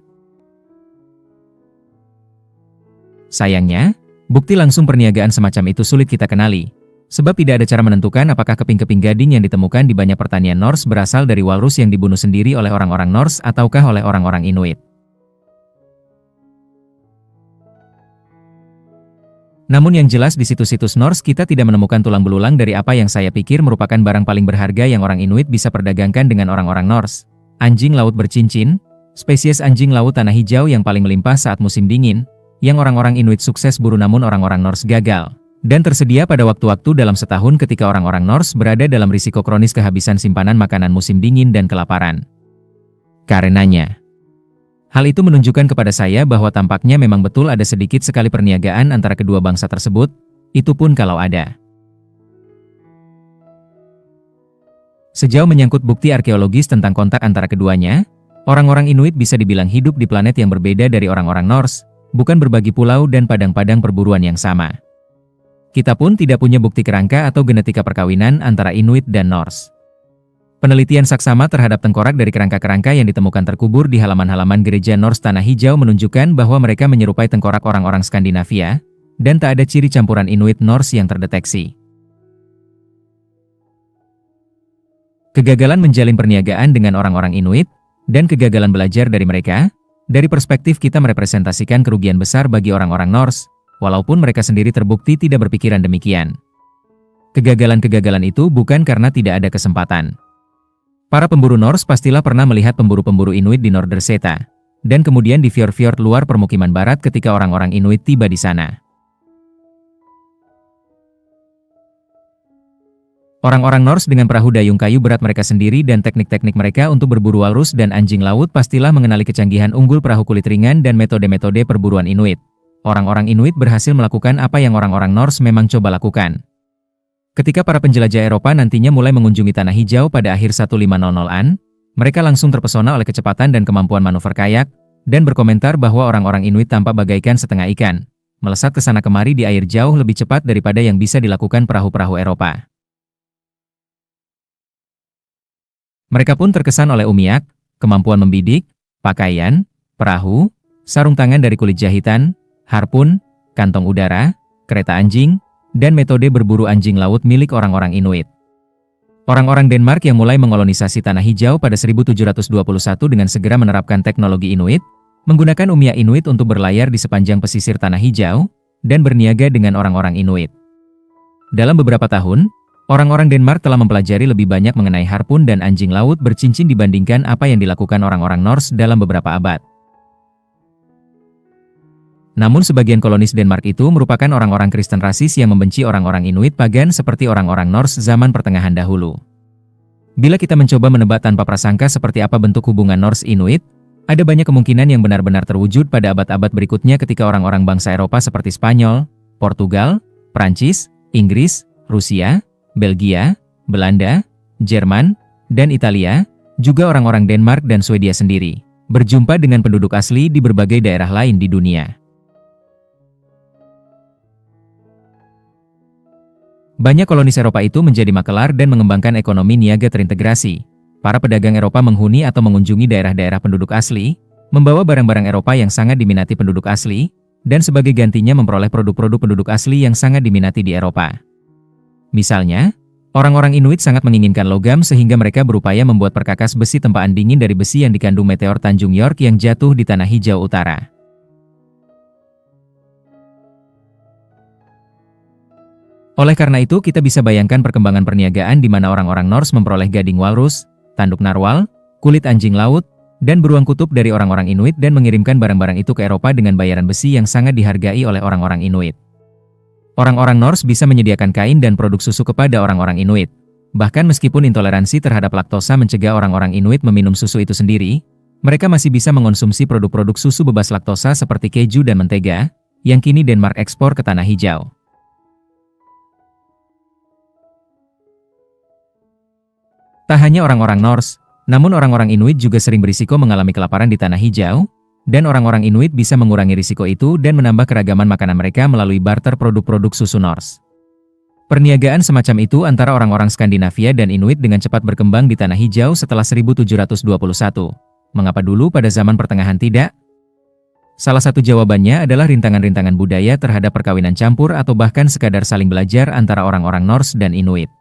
Sayangnya, bukti langsung perniagaan semacam itu sulit kita kenali, sebab tidak ada cara menentukan apakah keping-keping gading yang ditemukan di banyak pertanian Norse berasal dari walrus yang dibunuh sendiri oleh orang-orang Norse ataukah oleh orang-orang Inuit. Namun yang jelas di situs-situs Norse kita tidak menemukan tulang belulang dari apa yang saya pikir merupakan barang paling berharga yang orang Inuit bisa perdagangkan dengan orang-orang Norse. Anjing laut bercincin, spesies anjing laut tanah hijau yang paling melimpah saat musim dingin, yang orang-orang Inuit sukses buru namun orang-orang Norse gagal. Dan tersedia pada waktu-waktu dalam setahun ketika orang-orang Norse berada dalam risiko kronis kehabisan simpanan makanan musim dingin dan kelaparan. Karenanya, hal itu menunjukkan kepada saya bahwa tampaknya memang betul ada sedikit sekali perniagaan antara kedua bangsa tersebut, itu pun kalau ada. Sejauh menyangkut bukti arkeologis tentang kontak antara keduanya, orang-orang Inuit bisa dibilang hidup di planet yang berbeda dari orang-orang Norse, bukan berbagi pulau dan padang-padang perburuan yang sama. Kita pun tidak punya bukti kerangka atau genetika perkawinan antara Inuit dan Norse. Penelitian saksama terhadap tengkorak dari kerangka-kerangka yang ditemukan terkubur di halaman-halaman gereja Norse Tanah Hijau menunjukkan bahwa mereka menyerupai tengkorak orang-orang Skandinavia, dan tak ada ciri campuran Inuit Norse yang terdeteksi. Kegagalan menjalin perniagaan dengan orang-orang Inuit, dan kegagalan belajar dari mereka, dari perspektif kita merepresentasikan kerugian besar bagi orang-orang Norse, walaupun mereka sendiri terbukti tidak berpikiran demikian. Kegagalan-kegagalan itu bukan karena tidak ada kesempatan. Para pemburu Norse pastilah pernah melihat pemburu-pemburu Inuit di Norderseta, dan kemudian di fjord-fjord luar permukiman barat ketika orang-orang Inuit tiba di sana. Orang-orang Norse dengan perahu dayung kayu berat mereka sendiri dan teknik-teknik mereka untuk berburu walrus dan anjing laut pastilah mengenali kecanggihan unggul perahu kulit ringan dan metode-metode perburuan Inuit. Orang-orang Inuit berhasil melakukan apa yang orang-orang Norse memang coba lakukan. Ketika para penjelajah Eropa nantinya mulai mengunjungi Tanah Hijau pada akhir 1500-an, mereka langsung terpesona oleh kecepatan dan kemampuan manuver kayak, dan berkomentar bahwa orang-orang Inuit tampak bagaikan setengah ikan, melesat ke sana kemari di air jauh lebih cepat daripada yang bisa dilakukan perahu-perahu Eropa. Mereka pun terkesan oleh umiak, kemampuan membidik, pakaian, perahu, sarung tangan dari kulit jahitan, harpun, kantong udara, kereta anjing, dan metode berburu anjing laut milik orang-orang Inuit. Orang-orang Denmark yang mulai mengolonisasi Tanah Hijau pada 1721 dengan segera menerapkan teknologi Inuit, menggunakan umiak Inuit untuk berlayar di sepanjang pesisir Tanah Hijau, dan berniaga dengan orang-orang Inuit. Dalam beberapa tahun, orang-orang Denmark telah mempelajari lebih banyak mengenai harpun dan anjing laut bercincin dibandingkan apa yang dilakukan orang-orang Norse dalam beberapa abad. Namun sebagian kolonis Denmark itu merupakan orang-orang Kristen rasis yang membenci orang-orang Inuit pagan seperti orang-orang Norse zaman pertengahan dahulu. Bila kita mencoba menebak tanpa prasangka seperti apa bentuk hubungan Norse-Inuit, Ada banyak kemungkinan yang benar-benar terwujud pada abad-abad berikutnya ketika orang-orang bangsa Eropa seperti Spanyol, Portugal, Prancis, Inggris, Rusia, Belgia, Belanda, Jerman, dan Italia, juga orang-orang Denmark dan Swedia sendiri, berjumpa dengan penduduk asli di berbagai daerah lain di dunia. Banyak kolonis Eropa itu menjadi makelar dan mengembangkan ekonomi niaga terintegrasi. Para pedagang Eropa menghuni atau mengunjungi daerah-daerah penduduk asli, membawa barang-barang Eropa yang sangat diminati penduduk asli, dan sebagai gantinya memperoleh produk-produk penduduk asli yang sangat diminati di Eropa. Misalnya, orang-orang Inuit sangat menginginkan logam sehingga mereka berupaya membuat perkakas besi tempaan dingin dari besi yang dikandung meteor Tanjung York yang jatuh di Tanah Hijau Utara. Oleh karena itu, kita bisa bayangkan perkembangan perniagaan di mana orang-orang Norse memperoleh gading walrus, tanduk narwal, kulit anjing laut, dan beruang kutub dari orang-orang Inuit dan mengirimkan barang-barang itu ke Eropa dengan bayaran besi yang sangat dihargai oleh orang-orang Inuit. Orang-orang Norse bisa menyediakan kain dan produk susu kepada orang-orang Inuit. Bahkan meskipun intoleransi terhadap laktosa mencegah orang-orang Inuit meminum susu itu sendiri, mereka masih bisa mengonsumsi produk-produk susu bebas laktosa seperti keju dan mentega, yang kini Denmark ekspor ke Tanah Hijau. Tak hanya orang-orang Norse, namun orang-orang Inuit juga sering berisiko mengalami kelaparan di Tanah Hijau, dan orang-orang Inuit bisa mengurangi risiko itu dan menambah keragaman makanan mereka melalui barter produk-produk susu Norse. Perniagaan semacam itu antara orang-orang Skandinavia dan Inuit dengan cepat berkembang di Tanah Hijau setelah 1721. Mengapa dulu pada zaman pertengahan tidak? Salah satu jawabannya adalah rintangan-rintangan budaya terhadap perkawinan campur atau bahkan sekadar saling belajar antara orang-orang Norse dan Inuit.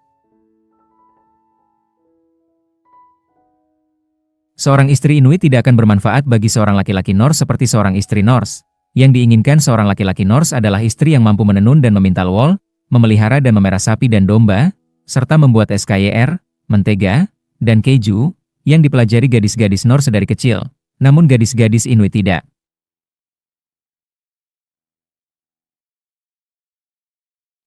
Seorang istri Inuit tidak akan bermanfaat bagi seorang laki-laki Norse seperti seorang istri Norse. Yang diinginkan seorang laki-laki Norse adalah istri yang mampu menenun dan memintal wol, memelihara dan memerah sapi dan domba, serta membuat es kyer, mentega, dan keju, yang dipelajari gadis-gadis Norse dari kecil. Namun gadis-gadis Inuit tidak.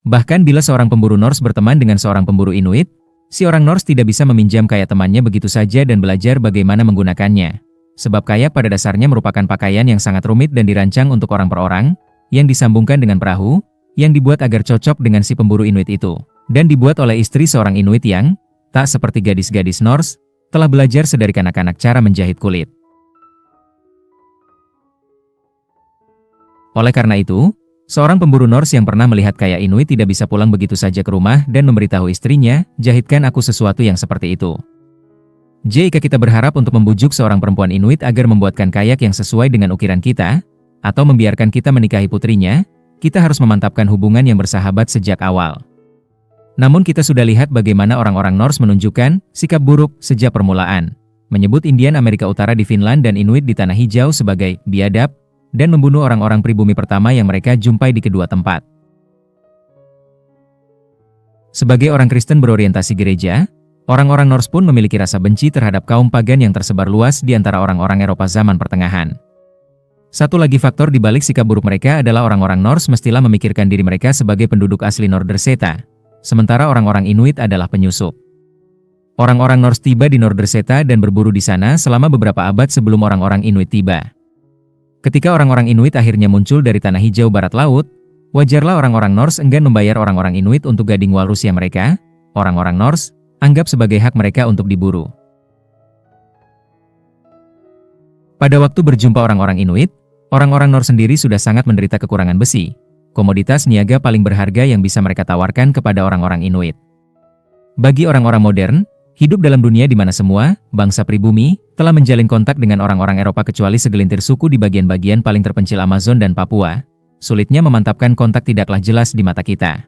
Bahkan bila seorang pemburu Norse berteman dengan seorang pemburu Inuit, si orang Norse tidak bisa meminjam kayak temannya begitu saja dan belajar bagaimana menggunakannya. Sebab kayak pada dasarnya merupakan pakaian yang sangat rumit dan dirancang untuk orang per orang, yang disambungkan dengan perahu, yang dibuat agar cocok dengan si pemburu Inuit itu. Dan dibuat oleh istri seorang Inuit yang, tak seperti gadis-gadis Norse, telah belajar sedari kanak-kanak cara menjahit kulit. Oleh karena itu, seorang pemburu Norse yang pernah melihat kayak Inuit tidak bisa pulang begitu saja ke rumah dan memberitahu istrinya, "Jahitkan aku sesuatu yang seperti itu." Jika kita berharap untuk membujuk seorang perempuan Inuit agar membuatkan kayak yang sesuai dengan ukiran kita, atau membiarkan kita menikahi putrinya, kita harus memantapkan hubungan yang bersahabat sejak awal. Namun kita sudah lihat bagaimana orang-orang Norse menunjukkan sikap buruk sejak permulaan, menyebut Indian Amerika Utara di Finland dan Inuit di Tanah Hijau sebagai biadab, dan membunuh orang-orang pribumi pertama yang mereka jumpai di kedua tempat. Sebagai orang Kristen berorientasi gereja, orang-orang Norse pun memiliki rasa benci terhadap kaum pagan yang tersebar luas di antara orang-orang Eropa zaman pertengahan. Satu lagi faktor di balik sikap buruk mereka adalah orang-orang Norse mestilah memikirkan diri mereka sebagai penduduk asli Norderseta, sementara orang-orang Inuit adalah penyusup. Orang-orang Norse tiba di Norderseta dan berburu di sana selama beberapa abad sebelum orang-orang Inuit tiba. Ketika orang-orang Inuit akhirnya muncul dari Tanah Hijau Barat Laut, wajarlah orang-orang Norse enggan membayar orang-orang Inuit untuk gading walrus yang mereka, orang-orang Norse, anggap sebagai hak mereka untuk diburu. Pada waktu berjumpa orang-orang Inuit, orang-orang Norse sendiri sudah sangat menderita kekurangan besi, komoditas niaga paling berharga yang bisa mereka tawarkan kepada orang-orang Inuit. Bagi orang-orang modern, hidup dalam dunia di mana semua bangsa pribumi telah menjalin kontak dengan orang-orang Eropa kecuali segelintir suku di bagian-bagian paling terpencil Amazon dan Papua, sulitnya memantapkan kontak tidaklah jelas di mata kita.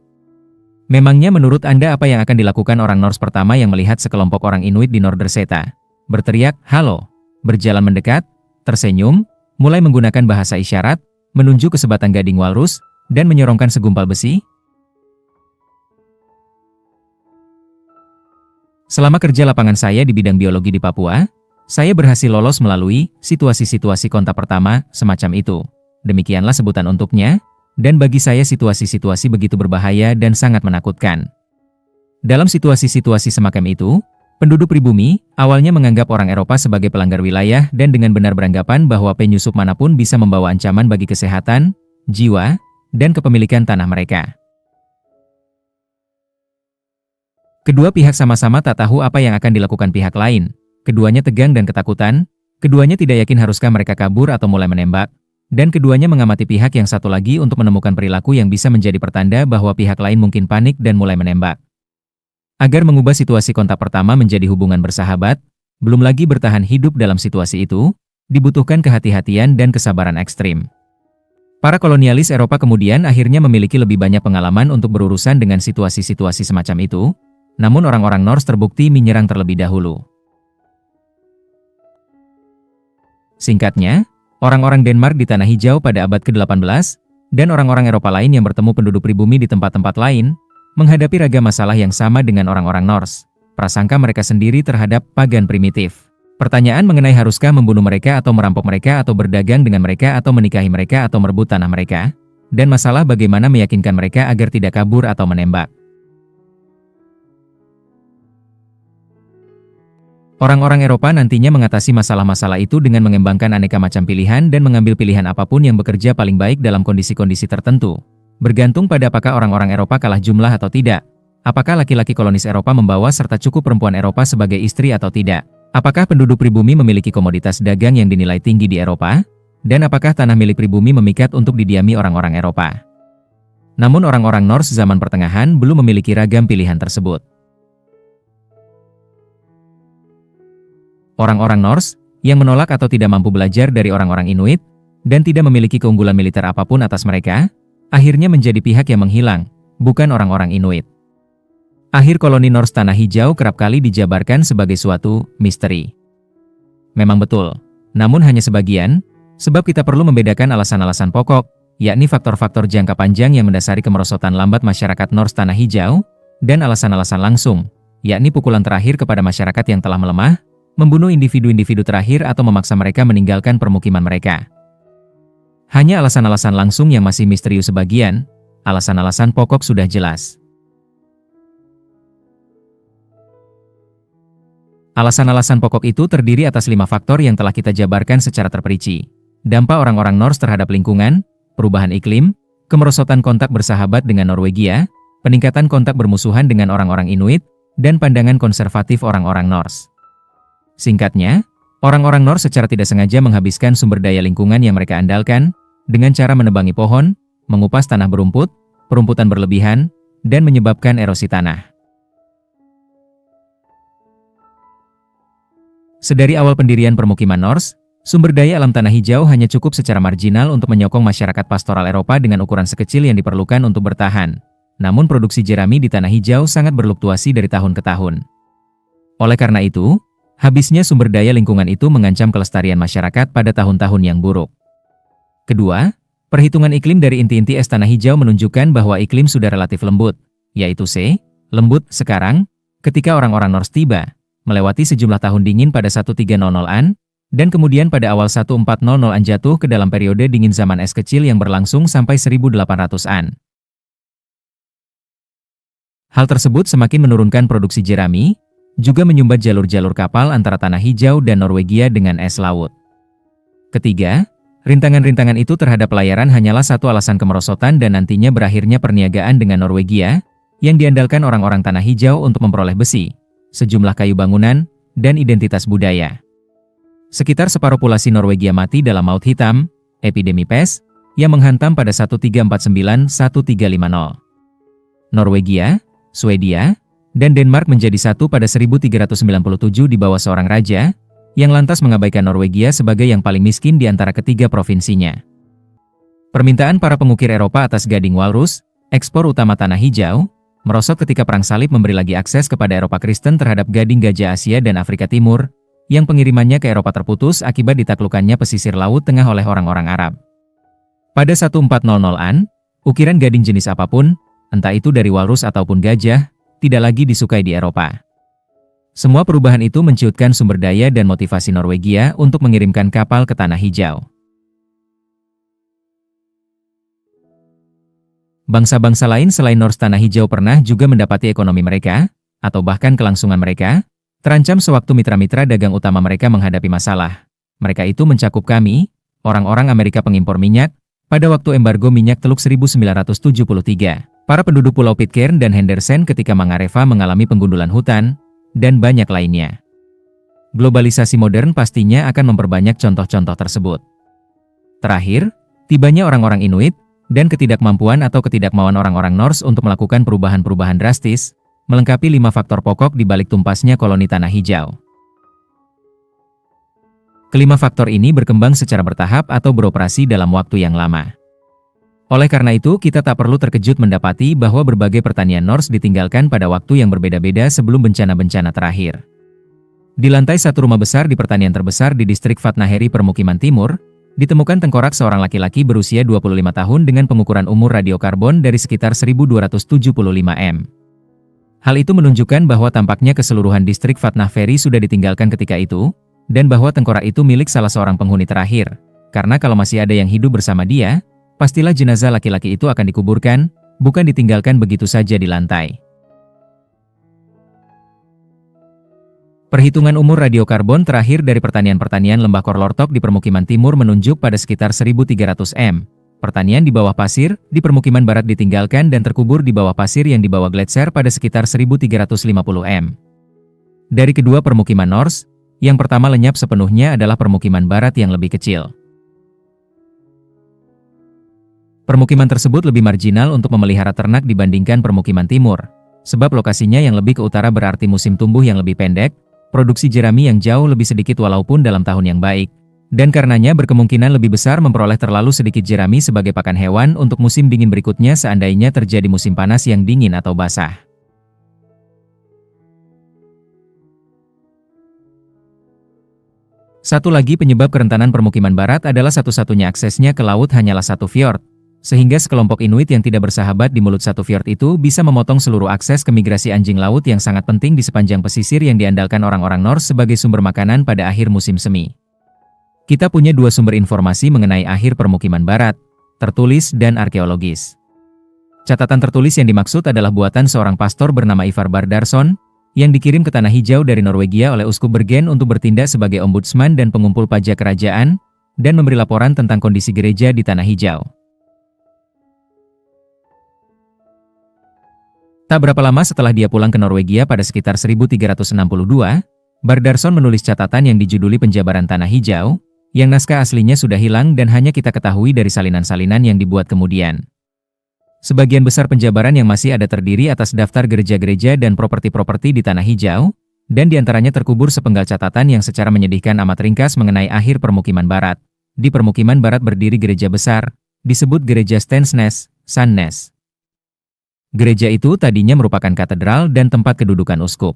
Memangnya menurut Anda apa yang akan dilakukan orang Norse pertama yang melihat sekelompok orang Inuit di Norderseta? Berteriak, "Halo!" Berjalan mendekat, tersenyum, mulai menggunakan bahasa isyarat, menunjuk ke sebatang gading walrus, dan menyorongkan segumpal besi? Selama kerja lapangan saya di bidang biologi di Papua, saya berhasil lolos melalui situasi-situasi kontak pertama semacam itu. Demikianlah sebutan untuknya, dan bagi saya situasi-situasi begitu berbahaya dan sangat menakutkan. Dalam situasi-situasi semacam itu, Penduduk pribumi awalnya menganggap orang Eropa sebagai pelanggar wilayah dan dengan benar beranggapan bahwa penyusup manapun bisa membawa ancaman bagi kesehatan, jiwa, dan kepemilikan tanah mereka. Kedua pihak sama-sama tak tahu apa yang akan dilakukan pihak lain. Keduanya tegang dan ketakutan, keduanya tidak yakin haruskah mereka kabur atau mulai menembak, dan keduanya mengamati pihak yang satu lagi untuk menemukan perilaku yang bisa menjadi pertanda bahwa pihak lain mungkin panik dan mulai menembak. Agar mengubah situasi kontak pertama menjadi hubungan bersahabat, belum lagi bertahan hidup dalam situasi itu, dibutuhkan kehati-hatian dan kesabaran ekstrim. Para kolonialis Eropa kemudian akhirnya memiliki lebih banyak pengalaman untuk berurusan dengan situasi-situasi semacam itu, namun orang-orang Norse terbukti menyerang terlebih dahulu. Singkatnya, orang-orang Denmark di Tanah Hijau pada abad ke-18, dan orang-orang Eropa lain yang bertemu penduduk pribumi di tempat-tempat lain, menghadapi ragam masalah yang sama dengan orang-orang Norse, prasangka mereka sendiri terhadap pagan primitif. Pertanyaan mengenai haruskah membunuh mereka atau merampok mereka atau berdagang dengan mereka atau menikahi mereka atau merebut tanah mereka, dan masalah bagaimana meyakinkan mereka agar tidak kabur atau menembak. Orang-orang Eropa nantinya mengatasi masalah-masalah itu dengan mengembangkan aneka macam pilihan dan mengambil pilihan apapun yang bekerja paling baik dalam kondisi-kondisi tertentu. Bergantung pada apakah orang-orang Eropa kalah jumlah atau tidak, apakah laki-laki kolonis Eropa membawa serta cukup perempuan Eropa sebagai istri atau tidak, apakah penduduk pribumi memiliki komoditas dagang yang dinilai tinggi di Eropa, dan apakah tanah milik pribumi memikat untuk didiami orang-orang Eropa. Namun orang-orang Norse zaman pertengahan belum memiliki ragam pilihan tersebut. Orang-orang Norse yang menolak atau tidak mampu belajar dari orang-orang Inuit, dan tidak memiliki keunggulan militer apapun atas mereka, akhirnya menjadi pihak yang menghilang, bukan orang-orang Inuit. Akhir koloni Norse Tanah Hijau kerap kali dijabarkan sebagai suatu misteri. Memang betul, namun hanya sebagian, sebab kita perlu membedakan alasan-alasan pokok, yakni faktor-faktor jangka panjang yang mendasari kemerosotan lambat masyarakat Norse Tanah Hijau, dan alasan-alasan langsung, yakni pukulan terakhir kepada masyarakat yang telah melemah, membunuh individu-individu terakhir atau memaksa mereka meninggalkan permukiman mereka. Hanya alasan-alasan langsung yang masih misterius sebagian, alasan-alasan pokok sudah jelas. Alasan-alasan pokok itu terdiri atas 5 faktor yang telah kita jabarkan secara terperinci. Dampak orang-orang Norse terhadap lingkungan, perubahan iklim, kemerosotan kontak bersahabat dengan Norwegia, peningkatan kontak bermusuhan dengan orang-orang Inuit, dan pandangan konservatif orang-orang Norse. Singkatnya, orang-orang Norse secara tidak sengaja menghabiskan sumber daya lingkungan yang mereka andalkan, dengan cara menebangi pohon, mengupas tanah berumput, perumputan berlebihan, dan menyebabkan erosi tanah. Sedari awal pendirian permukiman Norse, sumber daya alam Tanah Hijau hanya cukup secara marginal untuk menyokong masyarakat pastoral Eropa dengan ukuran sekecil yang diperlukan untuk bertahan. Namun produksi jerami di Tanah Hijau sangat berfluktuasi dari tahun ke tahun. Oleh karena itu, habisnya sumber daya lingkungan itu mengancam kelestarian masyarakat pada tahun-tahun yang buruk. Kedua, perhitungan iklim dari inti-inti es Tanah Hijau menunjukkan bahwa iklim sudah relatif lembut, yaitu C, lembut sekarang, ketika orang-orang Norse tiba, melewati sejumlah tahun dingin pada 1300-an, dan kemudian pada awal 1400-an jatuh ke dalam periode dingin zaman es kecil yang berlangsung sampai 1800-an. Hal tersebut semakin menurunkan produksi jerami, juga menyumbat jalur-jalur kapal antara Tanah Hijau dan Norwegia dengan es laut. Ketiga, rintangan-rintangan itu terhadap pelayaran hanyalah satu alasan kemerosotan dan nantinya berakhirnya perniagaan dengan Norwegia, yang diandalkan orang-orang Tanah Hijau untuk memperoleh besi, sejumlah kayu bangunan, dan identitas budaya. Sekitar separuh populasi Norwegia mati dalam Maut Hitam, epidemi pes, yang menghantam pada 1349-1350. Norwegia, Swedia, dan Denmark menjadi satu pada 1397 di bawah seorang raja, yang lantas mengabaikan Norwegia sebagai yang paling miskin di antara ketiga provinsinya. Permintaan para pengukir Eropa atas gading walrus, ekspor utama Tanah Hijau, merosot ketika Perang Salib memberi lagi akses kepada Eropa Kristen terhadap gading gajah Asia dan Afrika Timur, yang pengirimannya ke Eropa terputus akibat ditaklukkannya pesisir Laut Tengah oleh orang-orang Arab. Pada 1400-an, ukiran gading jenis apapun, entah itu dari walrus ataupun gajah, tidak lagi disukai di Eropa. Semua perubahan itu menciutkan sumber daya dan motivasi Norwegia untuk mengirimkan kapal ke Tanah Hijau. Bangsa-bangsa lain selain Norse Tanah Hijau pernah juga mendapati ekonomi mereka, atau bahkan kelangsungan mereka, Terancam sewaktu mitra-mitra dagang utama mereka menghadapi masalah. Mereka itu mencakup kami, orang-orang Amerika pengimpor minyak, pada waktu embargo minyak Teluk 1973, para penduduk Pulau Pitcairn dan Henderson ketika Mangareva mengalami penggundulan hutan, dan banyak lainnya. Globalisasi modern pastinya akan memperbanyak contoh-contoh tersebut. Terakhir, tibanya orang-orang Inuit, dan ketidakmampuan atau ketidakmauan orang-orang Norse untuk melakukan perubahan-perubahan drastis, melengkapi 5 faktor pokok di balik tumpasnya koloni Tanah Hijau. Kelima faktor ini berkembang secara bertahap atau beroperasi dalam waktu yang lama. Oleh karena itu, kita tak perlu terkejut mendapati bahwa berbagai pertanian Norse ditinggalkan pada waktu yang berbeda-beda sebelum bencana-bencana terakhir. Di lantai satu rumah besar di pertanian terbesar di distrik Vatnaheri Permukiman Timur, ditemukan tengkorak seorang laki-laki berusia 25 tahun dengan pengukuran umur radiokarbon dari sekitar 1275 m. Hal itu menunjukkan bahwa tampaknya keseluruhan distrik Vatnaheri sudah ditinggalkan ketika itu, dan bahwa tengkorak itu milik salah seorang penghuni terakhir. Karena kalau masih ada yang hidup bersama dia, pastilah jenazah laki-laki itu akan dikuburkan, bukan ditinggalkan begitu saja di lantai. Perhitungan umur radiokarbon terakhir dari pertanian-pertanian lembah Korlortok di permukiman timur menunjuk pada sekitar 1300 m. Pertanian di bawah pasir, di permukiman barat ditinggalkan dan terkubur di bawah pasir yang di bawah gletser pada sekitar 1350 m. Dari kedua permukiman Norse, yang pertama lenyap sepenuhnya adalah permukiman barat yang lebih kecil. Permukiman tersebut lebih marginal untuk memelihara ternak dibandingkan permukiman timur, sebab lokasinya yang lebih ke utara berarti musim tumbuh yang lebih pendek, produksi jerami yang jauh lebih sedikit walaupun dalam tahun yang baik, dan karenanya berkemungkinan lebih besar memperoleh terlalu sedikit jerami sebagai pakan hewan untuk musim dingin berikutnya seandainya terjadi musim panas yang dingin atau basah. Satu lagi penyebab kerentanan permukiman barat adalah satu-satunya aksesnya ke laut hanyalah satu fjord, sehingga sekelompok Inuit yang tidak bersahabat di mulut satu fjord itu bisa memotong seluruh akses ke migrasi anjing laut yang sangat penting di sepanjang pesisir yang diandalkan orang-orang Norse sebagai sumber makanan pada akhir musim semi. Kita punya dua sumber informasi mengenai akhir permukiman barat, tertulis dan arkeologis. Catatan tertulis yang dimaksud adalah buatan seorang pastor bernama Ivar Bardarsson, yang dikirim ke Tanah Hijau dari Norwegia oleh Uskup Bergen untuk bertindak sebagai ombudsman dan pengumpul pajak kerajaan, dan memberi laporan tentang kondisi gereja di Tanah Hijau. Tak berapa lama setelah dia pulang ke Norwegia pada sekitar 1362, Bardarsson menulis catatan yang dijuduli Penjabaran Tanah Hijau, yang naskah aslinya sudah hilang dan hanya kita ketahui dari salinan-salinan yang dibuat kemudian. Sebagian besar penjabaran yang masih ada terdiri atas daftar gereja-gereja dan properti-properti di Tanah Hijau, dan diantaranya terkubur sepenggal catatan yang secara menyedihkan amat ringkas mengenai akhir permukiman barat. Di permukiman barat berdiri gereja besar, disebut gereja Stensnes, Sandnes. Gereja itu tadinya merupakan katedral dan tempat kedudukan uskup.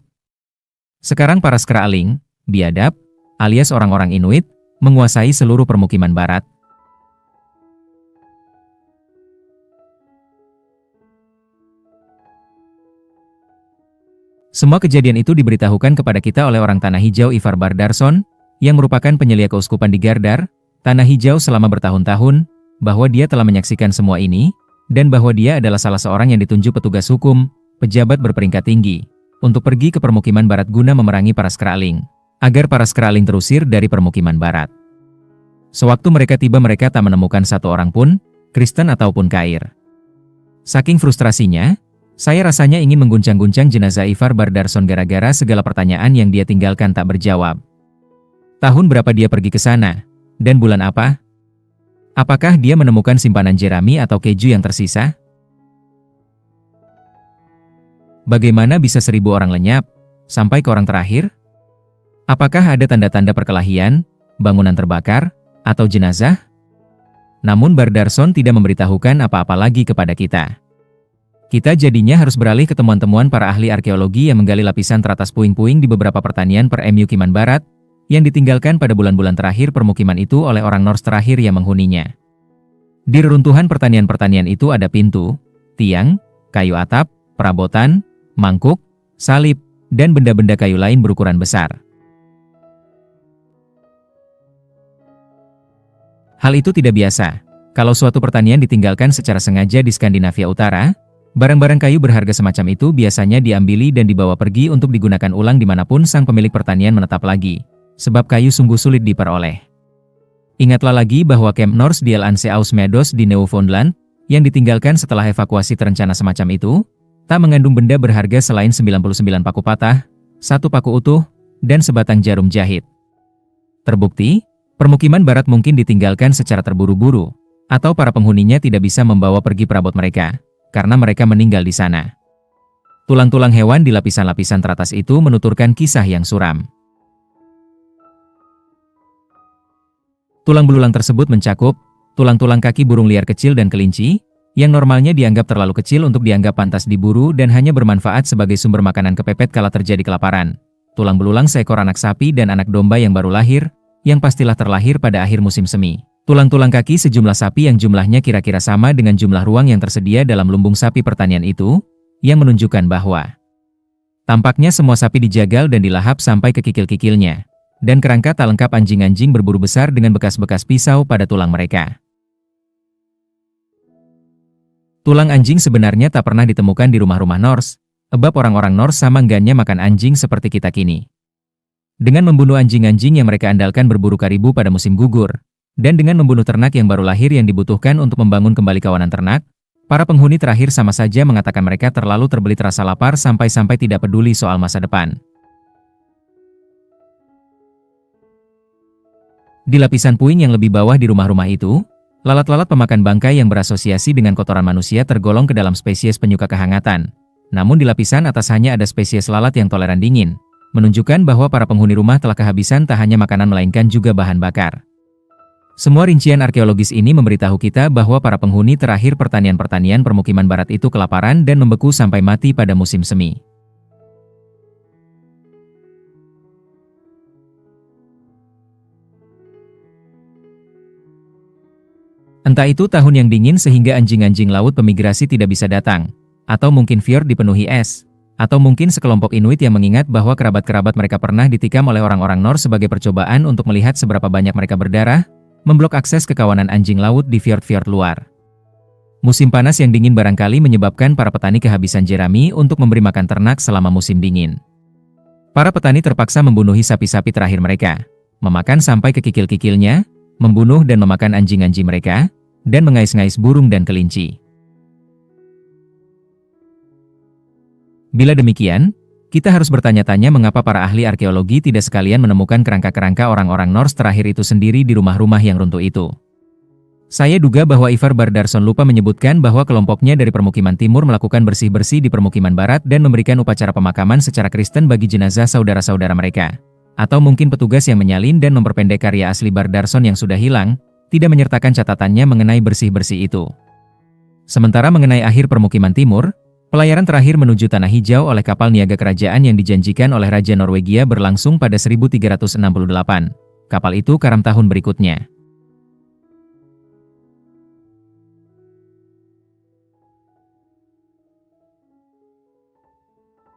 Sekarang para Skra'ling, biadab, alias orang-orang Inuit, menguasai seluruh permukiman barat. Semua kejadian itu diberitahukan kepada kita oleh orang Tanah Hijau Ivar Bardarsson, yang merupakan penyelia keuskupan di Gardar, Tanah Hijau selama bertahun-tahun, bahwa dia telah menyaksikan semua ini, dan bahwa dia adalah salah seorang yang ditunjuk petugas hukum, pejabat berperingkat tinggi, untuk pergi ke permukiman barat guna memerangi para Skra'ling, agar para Skra'ling terusir dari permukiman barat. Sewaktu mereka tiba mereka tak menemukan satu orang pun, Kristen ataupun Kair. Saking frustrasinya, saya rasanya ingin mengguncang-guncang jenazah Ivar Bardarsson gara-gara segala pertanyaan yang dia tinggalkan tak berjawab. Tahun berapa dia pergi ke sana? Dan bulan apa? Apakah dia menemukan simpanan jerami atau keju yang tersisa? Bagaimana bisa 1000 orang lenyap, sampai ke orang terakhir? Apakah ada tanda-tanda perkelahian, bangunan terbakar, atau jenazah? Namun Bardarsson tidak memberitahukan apa-apa lagi kepada kita. Kita jadinya harus beralih ke temuan-temuan para ahli arkeologi yang menggali lapisan teratas puing-puing di beberapa pertanian permukiman barat, yang ditinggalkan pada bulan-bulan terakhir permukiman itu oleh orang Norse terakhir yang menghuninya. Di reruntuhan pertanian-pertanian itu ada pintu, tiang, kayu atap, perabotan, mangkuk, salib, dan benda-benda kayu lain berukuran besar. Hal itu tidak biasa. Kalau suatu pertanian ditinggalkan secara sengaja di Skandinavia Utara, Barang-barang kayu berharga semacam itu biasanya diambili dan dibawa pergi untuk digunakan ulang dimanapun sang pemilik pertanian menetap lagi, sebab kayu sungguh sulit diperoleh. Ingatlah lagi bahwa Camp North di L'Anse aux Meadows di Newfoundland, yang ditinggalkan setelah evakuasi terencana semacam itu, tak mengandung benda berharga selain 99 paku patah, 1 paku utuh, dan sebatang jarum jahit. Terbukti, permukiman barat mungkin ditinggalkan secara terburu-buru, atau para penghuninya tidak bisa membawa pergi perabot mereka, karena mereka meninggal di sana. Tulang-tulang hewan di lapisan-lapisan teratas itu menuturkan kisah yang suram. Tulang belulang tersebut mencakup tulang-tulang kaki burung liar kecil dan kelinci, yang normalnya dianggap terlalu kecil untuk dianggap pantas diburu dan hanya bermanfaat sebagai sumber makanan kepepet kala terjadi kelaparan. Tulang belulang seekor anak sapi dan anak domba yang baru lahir, yang pastilah terlahir pada akhir musim semi. Tulang-tulang kaki sejumlah sapi yang jumlahnya kira-kira sama dengan jumlah ruang yang tersedia dalam lumbung sapi pertanian itu, yang menunjukkan bahwa tampaknya semua sapi dijagal dan dilahap sampai ke kikil-kikilnya. Dan kerangka tak lengkap anjing-anjing berburu besar dengan bekas-bekas pisau pada tulang mereka. Tulang anjing sebenarnya tak pernah ditemukan di rumah-rumah Norse, sebab orang-orang Norse sama enggannya makan anjing seperti kita kini. Dengan membunuh anjing-anjing yang mereka andalkan berburu karibu pada musim gugur, dan dengan membunuh ternak yang baru lahir yang dibutuhkan untuk membangun kembali kawanan ternak, para penghuni terakhir sama saja mengatakan mereka terlalu terbelit rasa lapar sampai-sampai tidak peduli soal masa depan. Di lapisan puing yang lebih bawah di rumah-rumah itu, lalat-lalat pemakan bangkai yang berasosiasi dengan kotoran manusia tergolong ke dalam spesies penyuka kehangatan. Namun di lapisan atas hanya ada spesies lalat yang toleran dingin, menunjukkan bahwa para penghuni rumah telah kehabisan tak hanya makanan melainkan juga bahan bakar. Semua rincian arkeologis ini memberitahu kita bahwa para penghuni terakhir pertanian-pertanian permukiman barat itu kelaparan dan membeku sampai mati pada musim semi. Entah itu tahun yang dingin sehingga anjing-anjing laut pemigrasi tidak bisa datang, atau mungkin fjord dipenuhi es, atau mungkin sekelompok Inuit yang mengingat bahwa kerabat-kerabat mereka pernah ditikam oleh orang-orang Norse sebagai percobaan untuk melihat seberapa banyak mereka berdarah, memblok akses ke kawanan anjing laut di fjord-fjord luar. Musim panas yang dingin barangkali menyebabkan para petani kehabisan jerami untuk memberi makan ternak selama musim dingin. Para petani terpaksa membunuhi sapi-sapi terakhir mereka, memakan sampai ke kikil-kikilnya, membunuh dan memakan anjing-anjing mereka, dan mengais-ngais burung dan kelinci. Bila demikian, kita harus bertanya-tanya mengapa para ahli arkeologi tidak sekalian menemukan kerangka-kerangka orang-orang Norse terakhir itu sendiri di rumah-rumah yang runtuh itu. Saya duga bahwa Ivar Bardarsson lupa menyebutkan bahwa kelompoknya dari permukiman timur melakukan bersih-bersih di permukiman barat dan memberikan upacara pemakaman secara Kristen bagi jenazah saudara-saudara mereka. Atau mungkin petugas yang menyalin dan memperpendek karya asli Bardarsson yang sudah hilang, tidak menyertakan catatannya mengenai bersih-bersih itu. Sementara mengenai akhir permukiman timur, pelayaran terakhir menuju Tanah Hijau oleh kapal niaga kerajaan yang dijanjikan oleh Raja Norwegia berlangsung pada 1368. Kapal itu karam tahun berikutnya.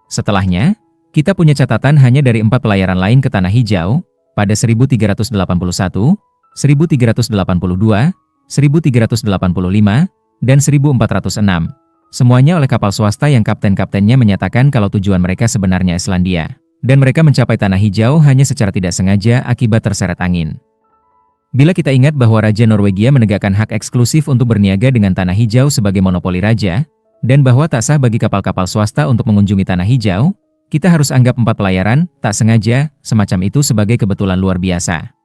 Setelahnya, kita punya catatan hanya dari 4 pelayaran lain ke Tanah Hijau, pada 1381, 1382, 1385, dan 1406. Semuanya oleh kapal swasta yang kapten-kaptennya menyatakan kalau tujuan mereka sebenarnya Islandia. Dan mereka mencapai Tanah Hijau hanya secara tidak sengaja akibat terseret angin. Bila kita ingat bahwa Raja Norwegia menegakkan hak eksklusif untuk berniaga dengan Tanah Hijau sebagai monopoli raja, dan bahwa tak sah bagi kapal-kapal swasta untuk mengunjungi Tanah Hijau, kita harus anggap 4 pelayaran, tak sengaja, semacam itu sebagai kebetulan luar biasa.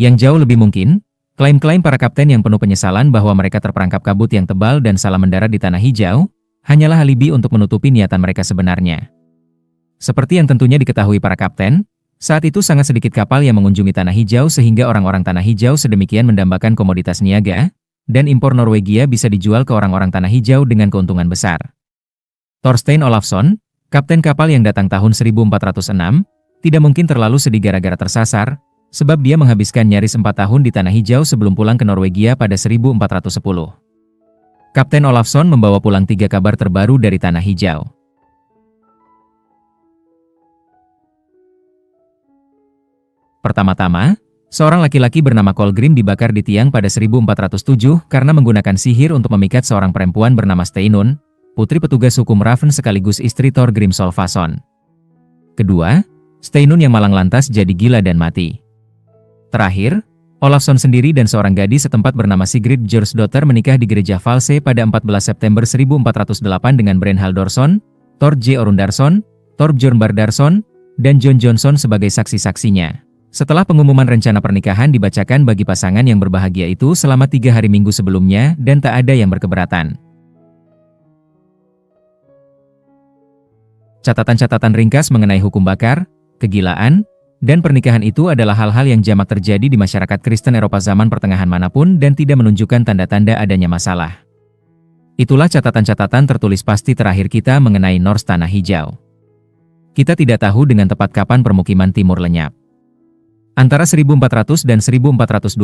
Yang jauh lebih mungkin, klaim-klaim para kapten yang penuh penyesalan bahwa mereka terperangkap kabut yang tebal dan salah mendarat di Tanah Hijau, hanyalah alibi untuk menutupi niatan mereka sebenarnya. Seperti yang tentunya diketahui para kapten, saat itu sangat sedikit kapal yang mengunjungi Tanah Hijau sehingga orang-orang Tanah Hijau sedemikian mendambakan komoditas niaga, dan impor Norwegia bisa dijual ke orang-orang Tanah Hijau dengan keuntungan besar. Thorstein Olafsson, kapten kapal yang datang tahun 1406, tidak mungkin terlalu sedih gara-gara tersasar, sebab dia menghabiskan nyaris 4 tahun di Tanah Hijau sebelum pulang ke Norwegia pada 1410. Kapten Olafsson membawa pulang 3 kabar terbaru dari Tanah Hijau. Pertama-tama, Seorang laki-laki bernama Kolgrim dibakar di tiang pada 1407 karena menggunakan sihir untuk memikat seorang perempuan bernama Steinun, putri petugas hukum Raven sekaligus istri Thorgrim Solvason. Kedua, Steinun yang malang lantas jadi gila dan mati. Terakhir, Olafsson sendiri dan seorang gadis setempat bernama Sigrid Björnsdotter menikah di gereja False pada 14 September 1408 dengan Bren Haldorsson, Thor J. Orundarsson, Thorbjorn Bardarsson, dan John Johnson sebagai saksi-saksinya. Setelah pengumuman rencana pernikahan dibacakan bagi pasangan yang berbahagia itu selama 3 hari minggu sebelumnya dan tak ada yang berkeberatan. Catatan-catatan ringkas mengenai hukum bakar, kegilaan, dan pernikahan itu adalah hal-hal yang jamak terjadi di masyarakat Kristen Eropa zaman pertengahan manapun dan tidak menunjukkan tanda-tanda adanya masalah. Itulah catatan-catatan tertulis pasti terakhir kita mengenai Norse Tanah Hijau. Kita tidak tahu dengan tepat kapan permukiman timur lenyap. Antara 1400 dan 1420,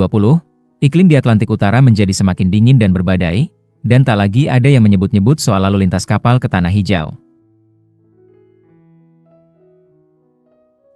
iklim di Atlantik Utara menjadi semakin dingin dan berbadai, dan tak lagi ada yang menyebut-nyebut soal lalu lintas kapal ke Tanah Hijau.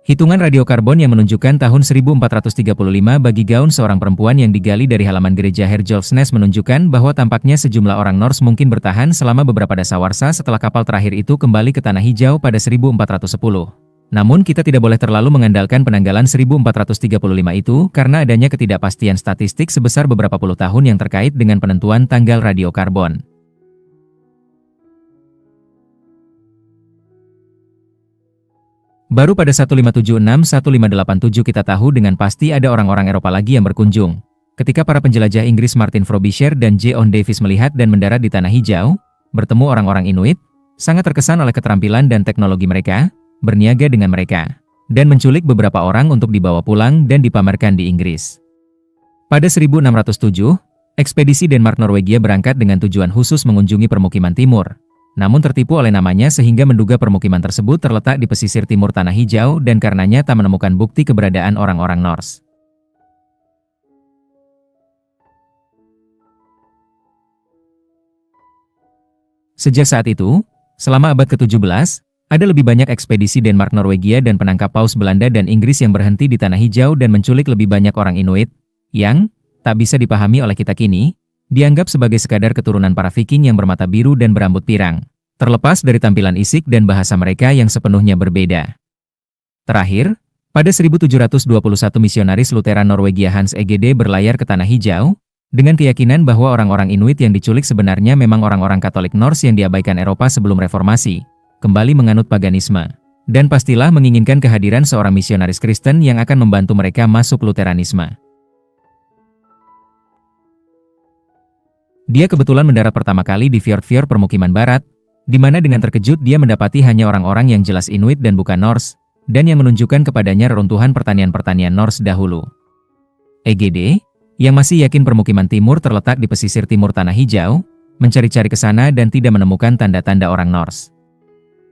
Hitungan radiokarbon yang menunjukkan tahun 1435 bagi gaun seorang perempuan yang digali dari halaman gereja Herjolfsnes menunjukkan bahwa tampaknya sejumlah orang Norse mungkin bertahan selama beberapa dasawarsa setelah kapal terakhir itu kembali ke Tanah Hijau pada 1410. Namun kita tidak boleh terlalu mengandalkan penanggalan 1435 itu karena adanya ketidakpastian statistik sebesar beberapa puluh tahun yang terkait dengan penentuan tanggal radiokarbon. Baru pada 1576-1587 kita tahu dengan pasti ada orang-orang Eropa lagi yang berkunjung. Ketika para penjelajah Inggris Martin Frobisher dan John Davis melihat dan mendarat di Tanah Hijau, bertemu orang-orang Inuit, sangat terkesan oleh keterampilan dan teknologi mereka, berniaga dengan mereka, dan menculik beberapa orang untuk dibawa pulang dan dipamerkan di Inggris. Pada 1607, ekspedisi Denmark-Norwegia berangkat dengan tujuan khusus mengunjungi permukiman timur, namun tertipu oleh namanya sehingga menduga permukiman tersebut terletak di pesisir timur Tanah Hijau dan karenanya tak menemukan bukti keberadaan orang-orang Norse. Sejak saat itu, selama abad ke-17, ada lebih banyak ekspedisi Denmark-Norwegia dan penangkap paus Belanda dan Inggris yang berhenti di Tanah Hijau dan menculik lebih banyak orang Inuit, yang, tak bisa dipahami oleh kita kini, dianggap sebagai sekadar keturunan para Viking yang bermata biru dan berambut pirang, terlepas dari tampilan isik dan bahasa mereka yang sepenuhnya berbeda. Terakhir, pada 1721 misionaris Lutheran Norwegia Hans Egede berlayar ke Tanah Hijau, dengan keyakinan bahwa orang-orang Inuit yang diculik sebenarnya memang orang-orang Katolik Norse yang diabaikan Eropa sebelum reformasi, kembali menganut paganisme, dan pastilah menginginkan kehadiran seorang misionaris Kristen yang akan membantu mereka masuk Lutheranisme. Dia kebetulan mendarat pertama kali di fjord-fjord permukiman barat, di mana dengan terkejut dia mendapati hanya orang-orang yang jelas Inuit dan bukan Norse, dan yang menunjukkan kepadanya reruntuhan pertanian-pertanian Norse dahulu. EGD, yang masih yakin permukiman timur terletak di pesisir timur Tanah Hijau, mencari-cari ke sana dan tidak menemukan tanda-tanda orang Norse.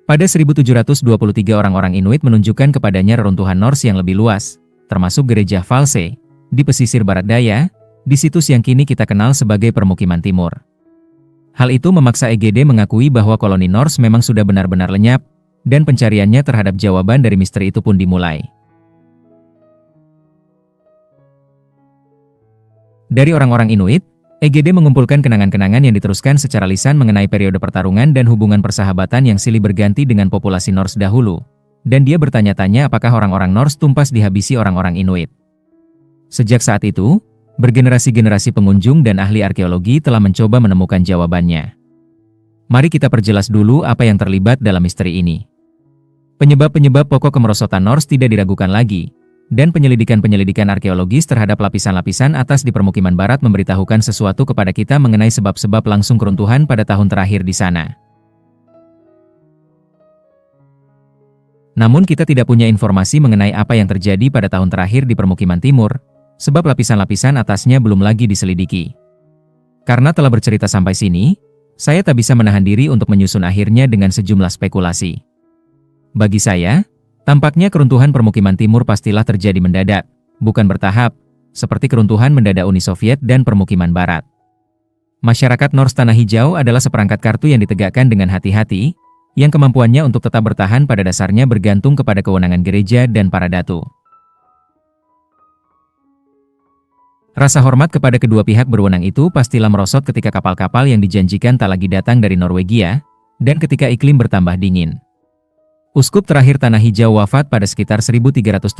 Pada 1723 orang-orang Inuit menunjukkan kepadanya reruntuhan Norse yang lebih luas, termasuk gereja False, di pesisir barat daya, di situs yang kini kita kenal sebagai permukiman timur. Hal itu memaksa EGD mengakui bahwa koloni Norse memang sudah benar-benar lenyap, dan pencariannya terhadap jawaban dari misteri itu pun dimulai. Dari orang-orang Inuit, EGD mengumpulkan kenangan-kenangan yang diteruskan secara lisan mengenai periode pertarungan dan hubungan persahabatan yang silih berganti dengan populasi Norse dahulu, dan dia bertanya-tanya apakah orang-orang Norse tumpas dihabisi orang-orang Inuit. Sejak saat itu, bergenerasi-generasi pengunjung dan ahli arkeologi telah mencoba menemukan jawabannya. Mari kita perjelas dulu apa yang terlibat dalam misteri ini. Penyebab-penyebab pokok kemerosotan Norse tidak diragukan lagi, dan penyelidikan-penyelidikan arkeologis terhadap lapisan-lapisan atas di permukiman barat memberitahukan sesuatu kepada kita mengenai sebab-sebab langsung keruntuhan pada tahun terakhir di sana. Namun kita tidak punya informasi mengenai apa yang terjadi pada tahun terakhir di permukiman timur, sebab lapisan-lapisan atasnya belum lagi diselidiki. Karena telah bercerita sampai sini, saya tak bisa menahan diri untuk menyusun akhirnya dengan sejumlah spekulasi. Bagi saya, tampaknya keruntuhan permukiman timur pastilah terjadi mendadak, bukan bertahap, seperti keruntuhan mendadak Uni Soviet dan permukiman barat. Masyarakat Norse Tanah Hijau adalah seperangkat kartu yang ditegakkan dengan hati-hati, yang kemampuannya untuk tetap bertahan pada dasarnya bergantung kepada kewenangan gereja dan para datu. Rasa hormat kepada kedua pihak berwenang itu pastilah merosot ketika kapal-kapal yang dijanjikan tak lagi datang dari Norwegia, dan ketika iklim bertambah dingin. Uskup terakhir Tanah Hijau wafat pada sekitar 1378,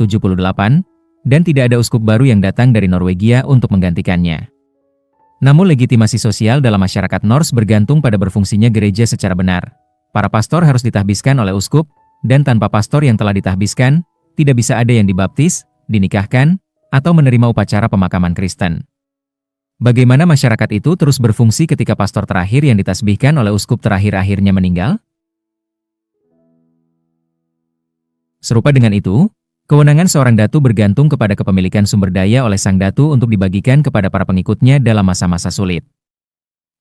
dan tidak ada uskup baru yang datang dari Norwegia untuk menggantikannya. Namun legitimasi sosial dalam masyarakat Norse bergantung pada berfungsinya gereja secara benar. Para pastor harus ditahbiskan oleh uskup, dan tanpa pastor yang telah ditahbiskan, tidak bisa ada yang dibaptis, dinikahkan, atau menerima upacara pemakaman Kristen. Bagaimana masyarakat itu terus berfungsi ketika pastor terakhir yang ditasbihkan oleh uskup terakhir akhirnya meninggal? Serupa dengan itu, kewenangan seorang datu bergantung kepada kepemilikan sumber daya oleh sang datu untuk dibagikan kepada para pengikutnya dalam masa-masa sulit.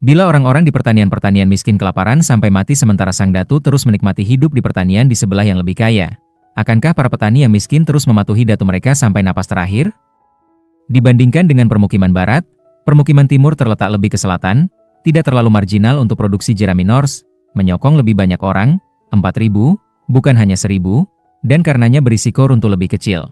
Bila orang-orang di pertanian-pertanian miskin kelaparan sampai mati sementara sang datu terus menikmati hidup di pertanian di sebelah yang lebih kaya, akankah para petani yang miskin terus mematuhi datu mereka sampai napas terakhir? Dibandingkan dengan permukiman barat, permukiman timur terletak lebih ke selatan, tidak terlalu marginal untuk produksi jerami Norse, menyokong lebih banyak orang, 4.000, bukan hanya 1.000, dan karenanya berisiko runtuh lebih kecil.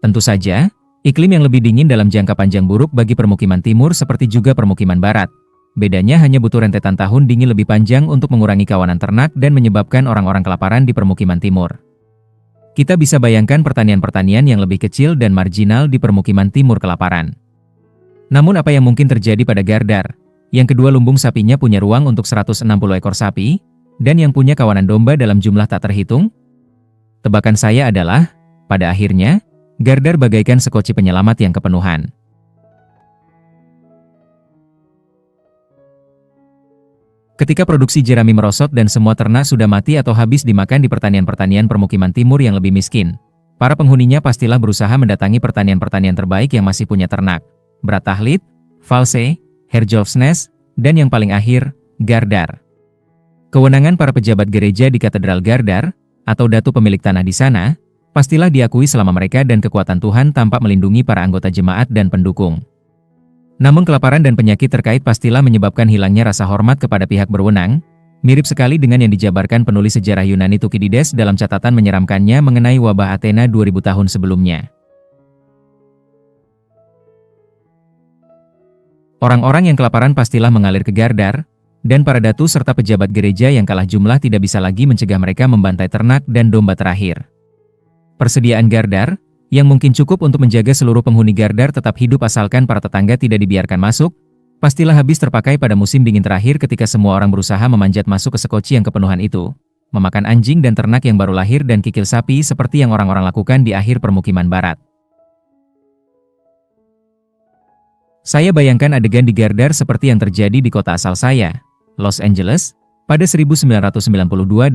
Tentu saja, iklim yang lebih dingin dalam jangka panjang buruk bagi permukiman timur seperti juga permukiman barat. Bedanya hanya butuh rentetan tahun dingin lebih panjang untuk mengurangi kawanan ternak dan menyebabkan orang-orang kelaparan di permukiman timur. Kita bisa bayangkan pertanian-pertanian yang lebih kecil dan marginal di permukiman timur kelaparan. Namun apa yang mungkin terjadi pada Gardar? Yang kedua lumbung sapinya punya ruang untuk 160 ekor sapi, dan yang punya kawanan domba dalam jumlah tak terhitung? Tebakan saya adalah, pada akhirnya, Gardar bagaikan sekoci penyelamat yang kepenuhan. Ketika produksi jerami merosot dan semua ternak sudah mati atau habis dimakan di pertanian-pertanian permukiman timur yang lebih miskin, para penghuninya pastilah berusaha mendatangi pertanian-pertanian terbaik yang masih punya ternak. Brattahlid, False, Herjolfsnes, dan yang paling akhir, Gardar. Kewenangan para pejabat gereja di Katedral Gardar, atau datu pemilik tanah di sana, pastilah diakui selama mereka dan kekuatan Tuhan tampak melindungi para anggota jemaat dan pendukung. Namun kelaparan dan penyakit terkait pastilah menyebabkan hilangnya rasa hormat kepada pihak berwenang, mirip sekali dengan yang dijabarkan penulis sejarah Yunani Thukydides dalam catatan menyeramkannya mengenai wabah Athena 2000 tahun sebelumnya. Orang-orang yang kelaparan pastilah mengalir ke Gardar, dan para datu serta pejabat gereja yang kalah jumlah tidak bisa lagi mencegah mereka membantai ternak dan domba terakhir. Persediaan Gardar, yang mungkin cukup untuk menjaga seluruh penghuni Gardar tetap hidup asalkan para tetangga tidak dibiarkan masuk, pastilah habis terpakai pada musim dingin terakhir ketika semua orang berusaha memanjat masuk ke sekoci yang kepenuhan itu, memakan anjing dan ternak yang baru lahir dan kikil sapi seperti yang orang-orang lakukan di akhir permukiman barat. Saya bayangkan adegan di Gardar seperti yang terjadi di kota asal saya, Los Angeles, pada 1992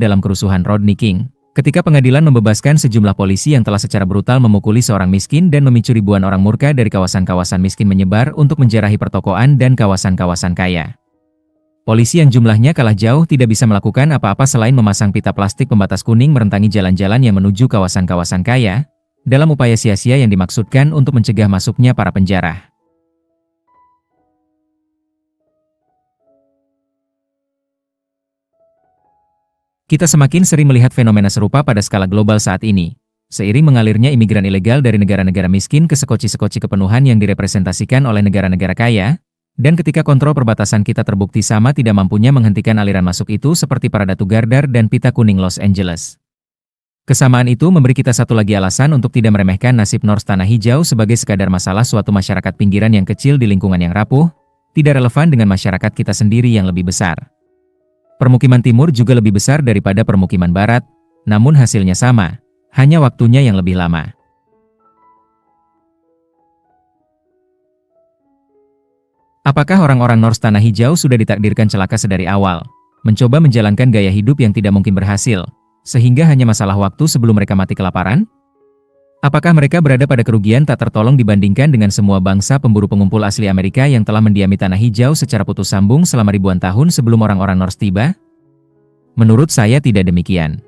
dalam kerusuhan Rodney King. Ketika pengadilan membebaskan sejumlah polisi yang telah secara brutal memukuli seorang miskin dan memicu ribuan orang murka dari kawasan-kawasan miskin menyebar untuk menjarahi pertokoan dan kawasan-kawasan kaya. Polisi yang jumlahnya kalah jauh tidak bisa melakukan apa-apa selain memasang pita plastik pembatas kuning merentangi jalan-jalan yang menuju kawasan-kawasan kaya, dalam upaya sia-sia yang dimaksudkan untuk mencegah masuknya para penjara. Kita semakin sering melihat fenomena serupa pada skala global saat ini, seiring mengalirnya imigran ilegal dari negara-negara miskin ke sekoci-sekoci kepenuhan yang direpresentasikan oleh negara-negara kaya, dan ketika kontrol perbatasan kita terbukti sama tidak mampunya menghentikan aliran masuk itu seperti para datu Gardar dan pita kuning Los Angeles. Kesamaan itu memberi kita satu lagi alasan untuk tidak meremehkan nasib Norse Tanah Hijau sebagai sekadar masalah suatu masyarakat pinggiran yang kecil di lingkungan yang rapuh, tidak relevan dengan masyarakat kita sendiri yang lebih besar. Permukiman timur juga lebih besar daripada permukiman barat, namun hasilnya sama, hanya waktunya yang lebih lama. Apakah orang-orang Norse Tanah Hijau sudah ditakdirkan celaka sedari awal, mencoba menjalankan gaya hidup yang tidak mungkin berhasil, sehingga hanya masalah waktu sebelum mereka mati kelaparan? Apakah mereka berada pada kerugian tak tertolong dibandingkan dengan semua bangsa pemburu pengumpul asli Amerika yang telah mendiami Tanah Hijau secara putus sambung selama ribuan tahun sebelum orang-orang Norse tiba? Menurut saya tidak demikian.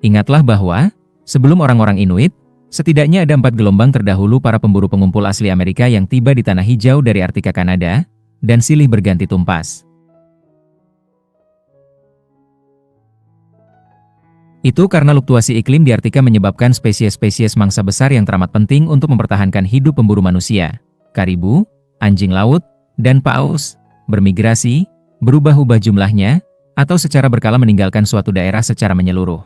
Ingatlah bahwa, sebelum orang-orang Inuit, setidaknya ada 4 gelombang terdahulu para pemburu pengumpul asli Amerika yang tiba di Tanah Hijau dari Arktika Kanada, dan silih berganti tumpas. Itu karena fluktuasi iklim di Arktika menyebabkan spesies-spesies mangsa besar yang teramat penting untuk mempertahankan hidup pemburu manusia, karibu, anjing laut, dan paus, bermigrasi, berubah-ubah jumlahnya, atau secara berkala meninggalkan suatu daerah secara menyeluruh.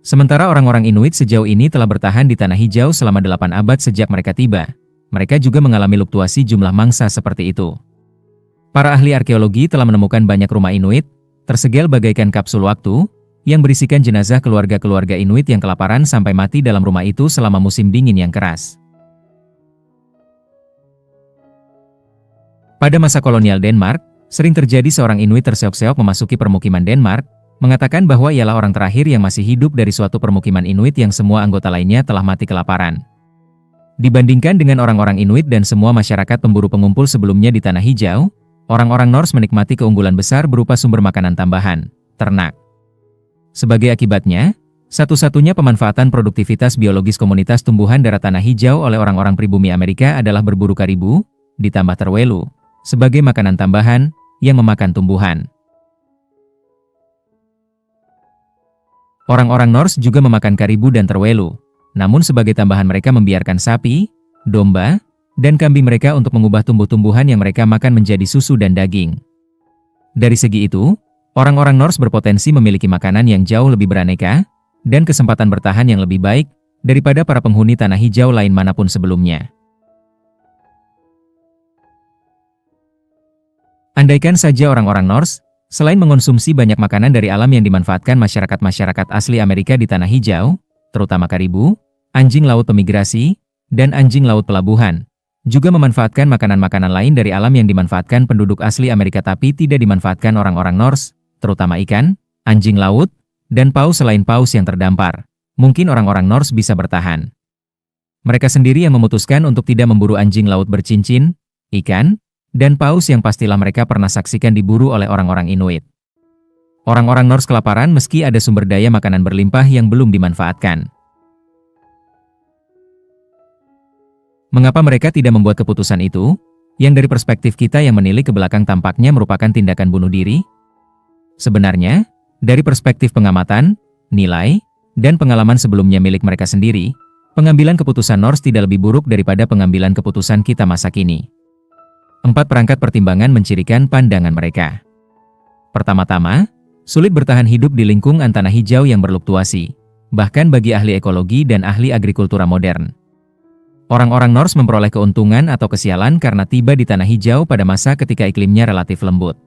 Sementara orang-orang Inuit sejauh ini telah bertahan di Tanah Hijau selama 8 abad sejak mereka tiba, mereka juga mengalami fluktuasi jumlah mangsa seperti itu. Para ahli arkeologi telah menemukan banyak rumah Inuit, tersegel bagaikan kapsul waktu, yang berisikan jenazah keluarga-keluarga Inuit yang kelaparan sampai mati dalam rumah itu selama musim dingin yang keras. Pada masa kolonial Denmark, sering terjadi seorang Inuit terseok-seok memasuki permukiman Denmark, mengatakan bahwa ialah orang terakhir yang masih hidup dari suatu permukiman Inuit yang semua anggota lainnya telah mati kelaparan. Dibandingkan dengan orang-orang Inuit dan semua masyarakat pemburu pengumpul sebelumnya di Tanah Hijau, orang-orang Norse menikmati keunggulan besar berupa sumber makanan tambahan, ternak. Sebagai akibatnya, satu-satunya pemanfaatan produktivitas biologis komunitas tumbuhan darat Tanah Hijau oleh orang-orang pribumi Amerika adalah berburu karibu, ditambah terwelu, sebagai makanan tambahan, yang memakan tumbuhan. Orang-orang Norse juga memakan karibu dan terwelu, namun sebagai tambahan mereka membiarkan sapi, domba, dan kambing mereka untuk mengubah tumbuh-tumbuhan yang mereka makan menjadi susu dan daging. Dari segi itu, orang-orang Norse berpotensi memiliki makanan yang jauh lebih beraneka, dan kesempatan bertahan yang lebih baik, daripada para penghuni Tanah Hijau lain manapun sebelumnya. Andaikan saja orang-orang Norse, selain mengonsumsi banyak makanan dari alam yang dimanfaatkan masyarakat-masyarakat asli Amerika di Tanah Hijau, terutama karibu, anjing laut pemigrasi, dan anjing laut pelabuhan, juga memanfaatkan makanan-makanan lain dari alam yang dimanfaatkan penduduk asli Amerika tapi tidak dimanfaatkan orang-orang Norse, terutama ikan, anjing laut, dan paus selain paus yang terdampar. Mungkin orang-orang Norse bisa bertahan. Mereka sendiri yang memutuskan untuk tidak memburu anjing laut bercincin, ikan, dan paus yang pastilah mereka pernah saksikan diburu oleh orang-orang Inuit. Orang-orang Norse kelaparan meski ada sumber daya makanan berlimpah yang belum dimanfaatkan. Mengapa mereka tidak membuat keputusan itu, yang dari perspektif kita yang menilik ke belakang tampaknya merupakan tindakan bunuh diri? Sebenarnya, dari perspektif pengamatan, nilai, dan pengalaman sebelumnya milik mereka sendiri, pengambilan keputusan Norse tidak lebih buruk daripada pengambilan keputusan kita masa kini. 4 perangkat pertimbangan mencirikan pandangan mereka. Pertama-tama, sulit bertahan hidup di lingkungan Tanah Hijau yang berfluktuasi, bahkan bagi ahli ekologi dan ahli agrikultura modern. Orang-orang Norse memperoleh keuntungan atau kesialan karena tiba di Tanah Hijau pada masa ketika iklimnya relatif lembut.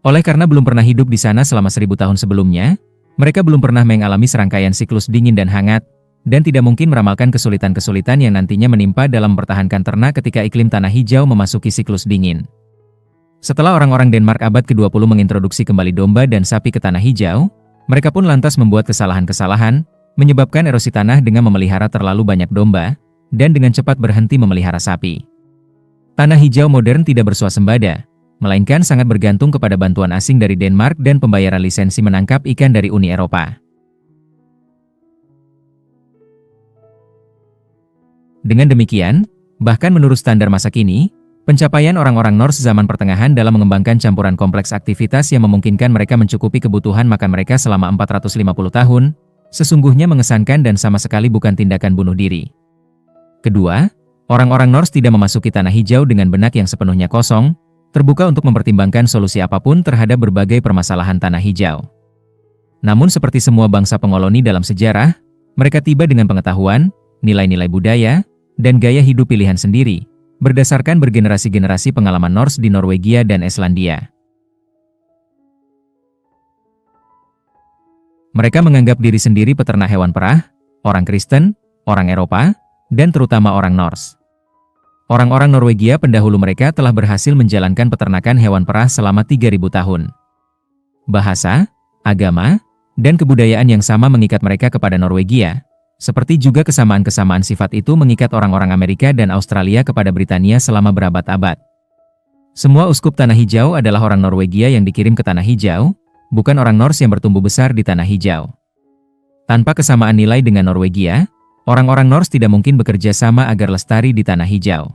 Oleh karena belum pernah hidup di sana selama 1000 tahun sebelumnya, mereka belum pernah mengalami serangkaian siklus dingin dan hangat, dan tidak mungkin meramalkan kesulitan-kesulitan yang nantinya menimpa dalam mempertahankan ternak ketika iklim Tanah Hijau memasuki siklus dingin. Setelah orang-orang Denmark abad ke-20 mengintroduksi kembali domba dan sapi ke Tanah Hijau, mereka pun lantas membuat kesalahan-kesalahan, menyebabkan erosi tanah dengan memelihara terlalu banyak domba, dan dengan cepat berhenti memelihara sapi. Tanah Hijau modern tidak bersuasembada, melainkan sangat bergantung kepada bantuan asing dari Denmark dan pembayaran lisensi menangkap ikan dari Uni Eropa. Dengan demikian, bahkan menurut standar masa kini, pencapaian orang-orang Norse zaman pertengahan dalam mengembangkan campuran kompleks aktivitas yang memungkinkan mereka mencukupi kebutuhan makan mereka selama 450 tahun, sesungguhnya mengesankan dan sama sekali bukan tindakan bunuh diri. Kedua, orang-orang Norse tidak memasuki Tanah Hijau dengan benak yang sepenuhnya kosong, terbuka untuk mempertimbangkan solusi apapun terhadap berbagai permasalahan Tanah Hijau. Namun seperti semua bangsa pengoloni dalam sejarah, mereka tiba dengan pengetahuan, nilai-nilai budaya, dan gaya hidup pilihan sendiri, berdasarkan bergenerasi-generasi pengalaman Norse di Norwegia dan Islandia. Mereka menganggap diri sendiri peternak hewan perah, orang Kristen, orang Eropa, dan terutama orang Norse. Orang-orang Norwegia pendahulu mereka telah berhasil menjalankan peternakan hewan perah selama 3000 tahun. Bahasa, agama, dan kebudayaan yang sama mengikat mereka kepada Norwegia, seperti juga kesamaan-kesamaan sifat itu mengikat orang-orang Amerika dan Australia kepada Britania selama berabad-abad. Semua uskup Tanah Hijau adalah orang Norwegia yang dikirim ke Tanah Hijau, bukan orang Norse yang bertumbuh besar di Tanah Hijau. Tanpa kesamaan nilai dengan Norwegia, orang-orang Norse tidak mungkin bekerja sama agar lestari di Tanah Hijau.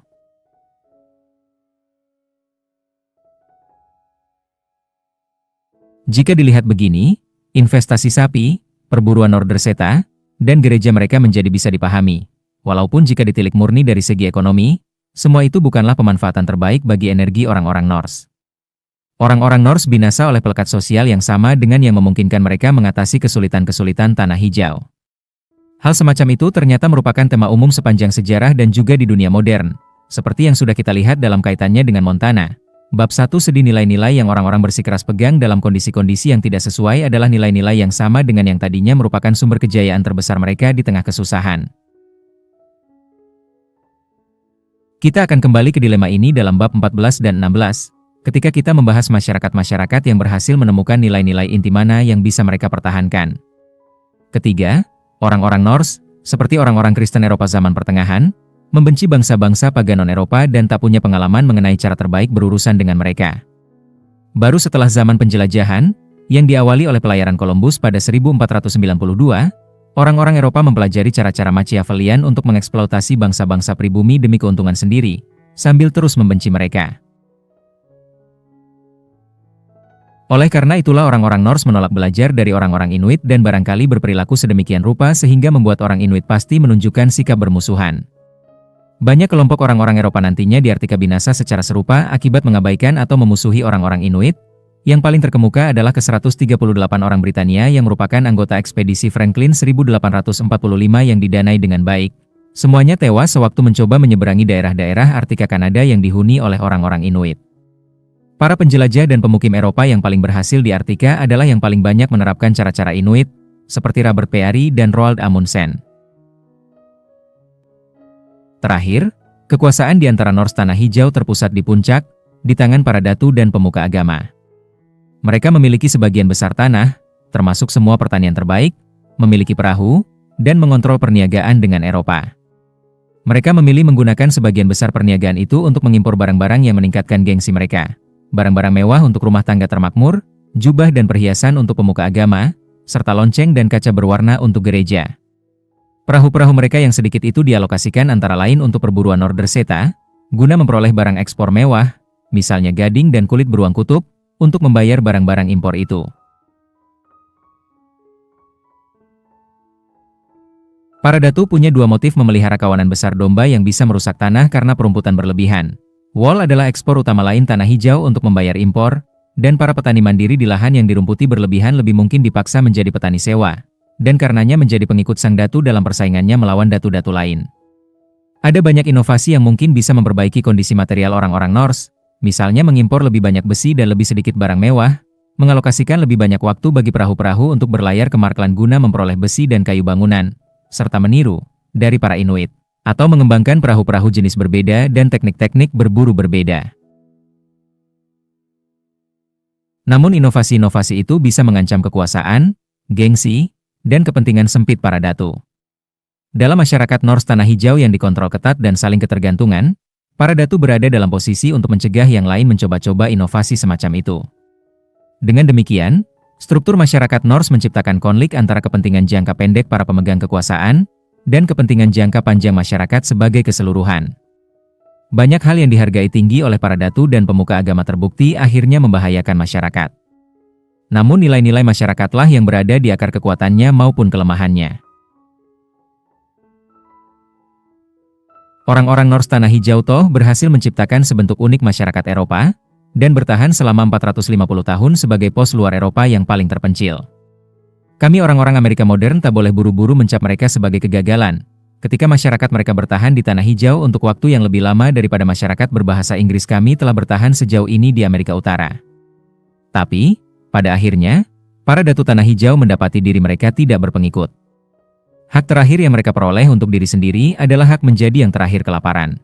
Jika dilihat begini, investasi sapi, perburuan Norderseta, dan gereja mereka menjadi bisa dipahami. Walaupun jika ditilik murni dari segi ekonomi, semua itu bukanlah pemanfaatan terbaik bagi energi orang-orang Norse. Orang-orang Norse binasa oleh pelekat sosial yang sama dengan yang memungkinkan mereka mengatasi kesulitan-kesulitan tanah hijau. Hal semacam itu ternyata merupakan tema umum sepanjang sejarah dan juga di dunia modern, seperti yang sudah kita lihat dalam kaitannya dengan Montana. Bab 1 sedih nilai-nilai yang orang-orang bersikeras pegang dalam kondisi-kondisi yang tidak sesuai adalah nilai-nilai yang sama dengan yang tadinya merupakan sumber kejayaan terbesar mereka di tengah kesusahan. Kita akan kembali ke dilema ini dalam bab 14 dan 16, ketika kita membahas masyarakat-masyarakat yang berhasil menemukan nilai-nilai inti mana yang bisa mereka pertahankan. Ketiga, orang-orang Norse, seperti orang-orang Kristen Eropa zaman pertengahan, membenci bangsa-bangsa pagan non-Eropa dan tak punya pengalaman mengenai cara terbaik berurusan dengan mereka. Baru setelah zaman penjelajahan, yang diawali oleh pelayaran Columbus pada 1492, orang-orang Eropa mempelajari cara-cara Machiavellian untuk mengeksploitasi bangsa-bangsa pribumi demi keuntungan sendiri, sambil terus membenci mereka. Oleh karena itulah orang-orang Norse menolak belajar dari orang-orang Inuit dan barangkali berperilaku sedemikian rupa sehingga membuat orang Inuit pasti menunjukkan sikap bermusuhan. Banyak kelompok orang-orang Eropa nantinya diartikan binasa secara serupa akibat mengabaikan atau memusuhi orang-orang Inuit. Yang paling terkemuka adalah ke-138 orang Britania yang merupakan anggota ekspedisi Franklin 1845 yang didanai dengan baik. Semuanya tewas sewaktu mencoba menyeberangi daerah-daerah Arktika Kanada yang dihuni oleh orang-orang Inuit. Para penjelajah dan pemukim Eropa yang paling berhasil di Arktika adalah yang paling banyak menerapkan cara-cara Inuit, seperti Robert Peary dan Roald Amundsen. Terakhir, kekuasaan di antara Norse Tanah Hijau terpusat di puncak, di tangan para datu dan pemuka agama. Mereka memiliki sebagian besar tanah, termasuk semua pertanian terbaik, memiliki perahu, dan mengontrol perniagaan dengan Eropa. Mereka memilih menggunakan sebagian besar perniagaan itu untuk mengimpor barang-barang yang meningkatkan gengsi mereka. Barang-barang mewah untuk rumah tangga termakmur, jubah dan perhiasan untuk pemuka agama, serta lonceng dan kaca berwarna untuk gereja. Perahu-perahu mereka yang sedikit itu dialokasikan antara lain untuk perburuan Norderseta, guna memperoleh barang ekspor mewah, misalnya gading dan kulit beruang kutub, untuk membayar barang-barang impor itu. Para datu punya dua motif memelihara kawanan besar domba yang bisa merusak tanah karena perumputan berlebihan. Wool adalah ekspor utama lain tanah hijau untuk membayar impor, dan para petani mandiri di lahan yang dirumputi berlebihan lebih mungkin dipaksa menjadi petani sewa, dan karenanya menjadi pengikut sang datu dalam persaingannya melawan datu-datu lain. Ada banyak inovasi yang mungkin bisa memperbaiki kondisi material orang-orang Norse, misalnya mengimpor lebih banyak besi dan lebih sedikit barang mewah, mengalokasikan lebih banyak waktu bagi perahu-perahu untuk berlayar ke Markland guna memperoleh besi dan kayu bangunan, serta meniru dari para Inuit, atau mengembangkan perahu-perahu jenis berbeda dan teknik-teknik berburu berbeda. Namun inovasi-inovasi itu bisa mengancam kekuasaan, gengsi, dan kepentingan sempit para datu. Dalam masyarakat Norse Tanah Hijau yang dikontrol ketat dan saling ketergantungan, para datu berada dalam posisi untuk mencegah yang lain mencoba-coba inovasi semacam itu. Dengan demikian, struktur masyarakat Norse menciptakan konflik antara kepentingan jangka pendek para pemegang kekuasaan dan kepentingan jangka panjang masyarakat sebagai keseluruhan. Banyak hal yang dihargai tinggi oleh para datu dan pemuka agama terbukti akhirnya membahayakan masyarakat. Namun nilai-nilai masyarakatlah yang berada di akar kekuatannya maupun kelemahannya. Orang-orang Norse Tanah Hijau toh berhasil menciptakan sebentuk unik masyarakat Eropa, dan bertahan selama 450 tahun sebagai pos luar Eropa yang paling terpencil. Kami orang-orang Amerika modern tak boleh buru-buru mencap mereka sebagai kegagalan, ketika masyarakat mereka bertahan di Tanah Hijau untuk waktu yang lebih lama daripada masyarakat berbahasa Inggris kami telah bertahan sejauh ini di Amerika Utara. Tapi, pada akhirnya, para datu Tanah Hijau mendapati diri mereka tidak berpengikut. Hak terakhir yang mereka peroleh untuk diri sendiri adalah hak menjadi yang terakhir kelaparan.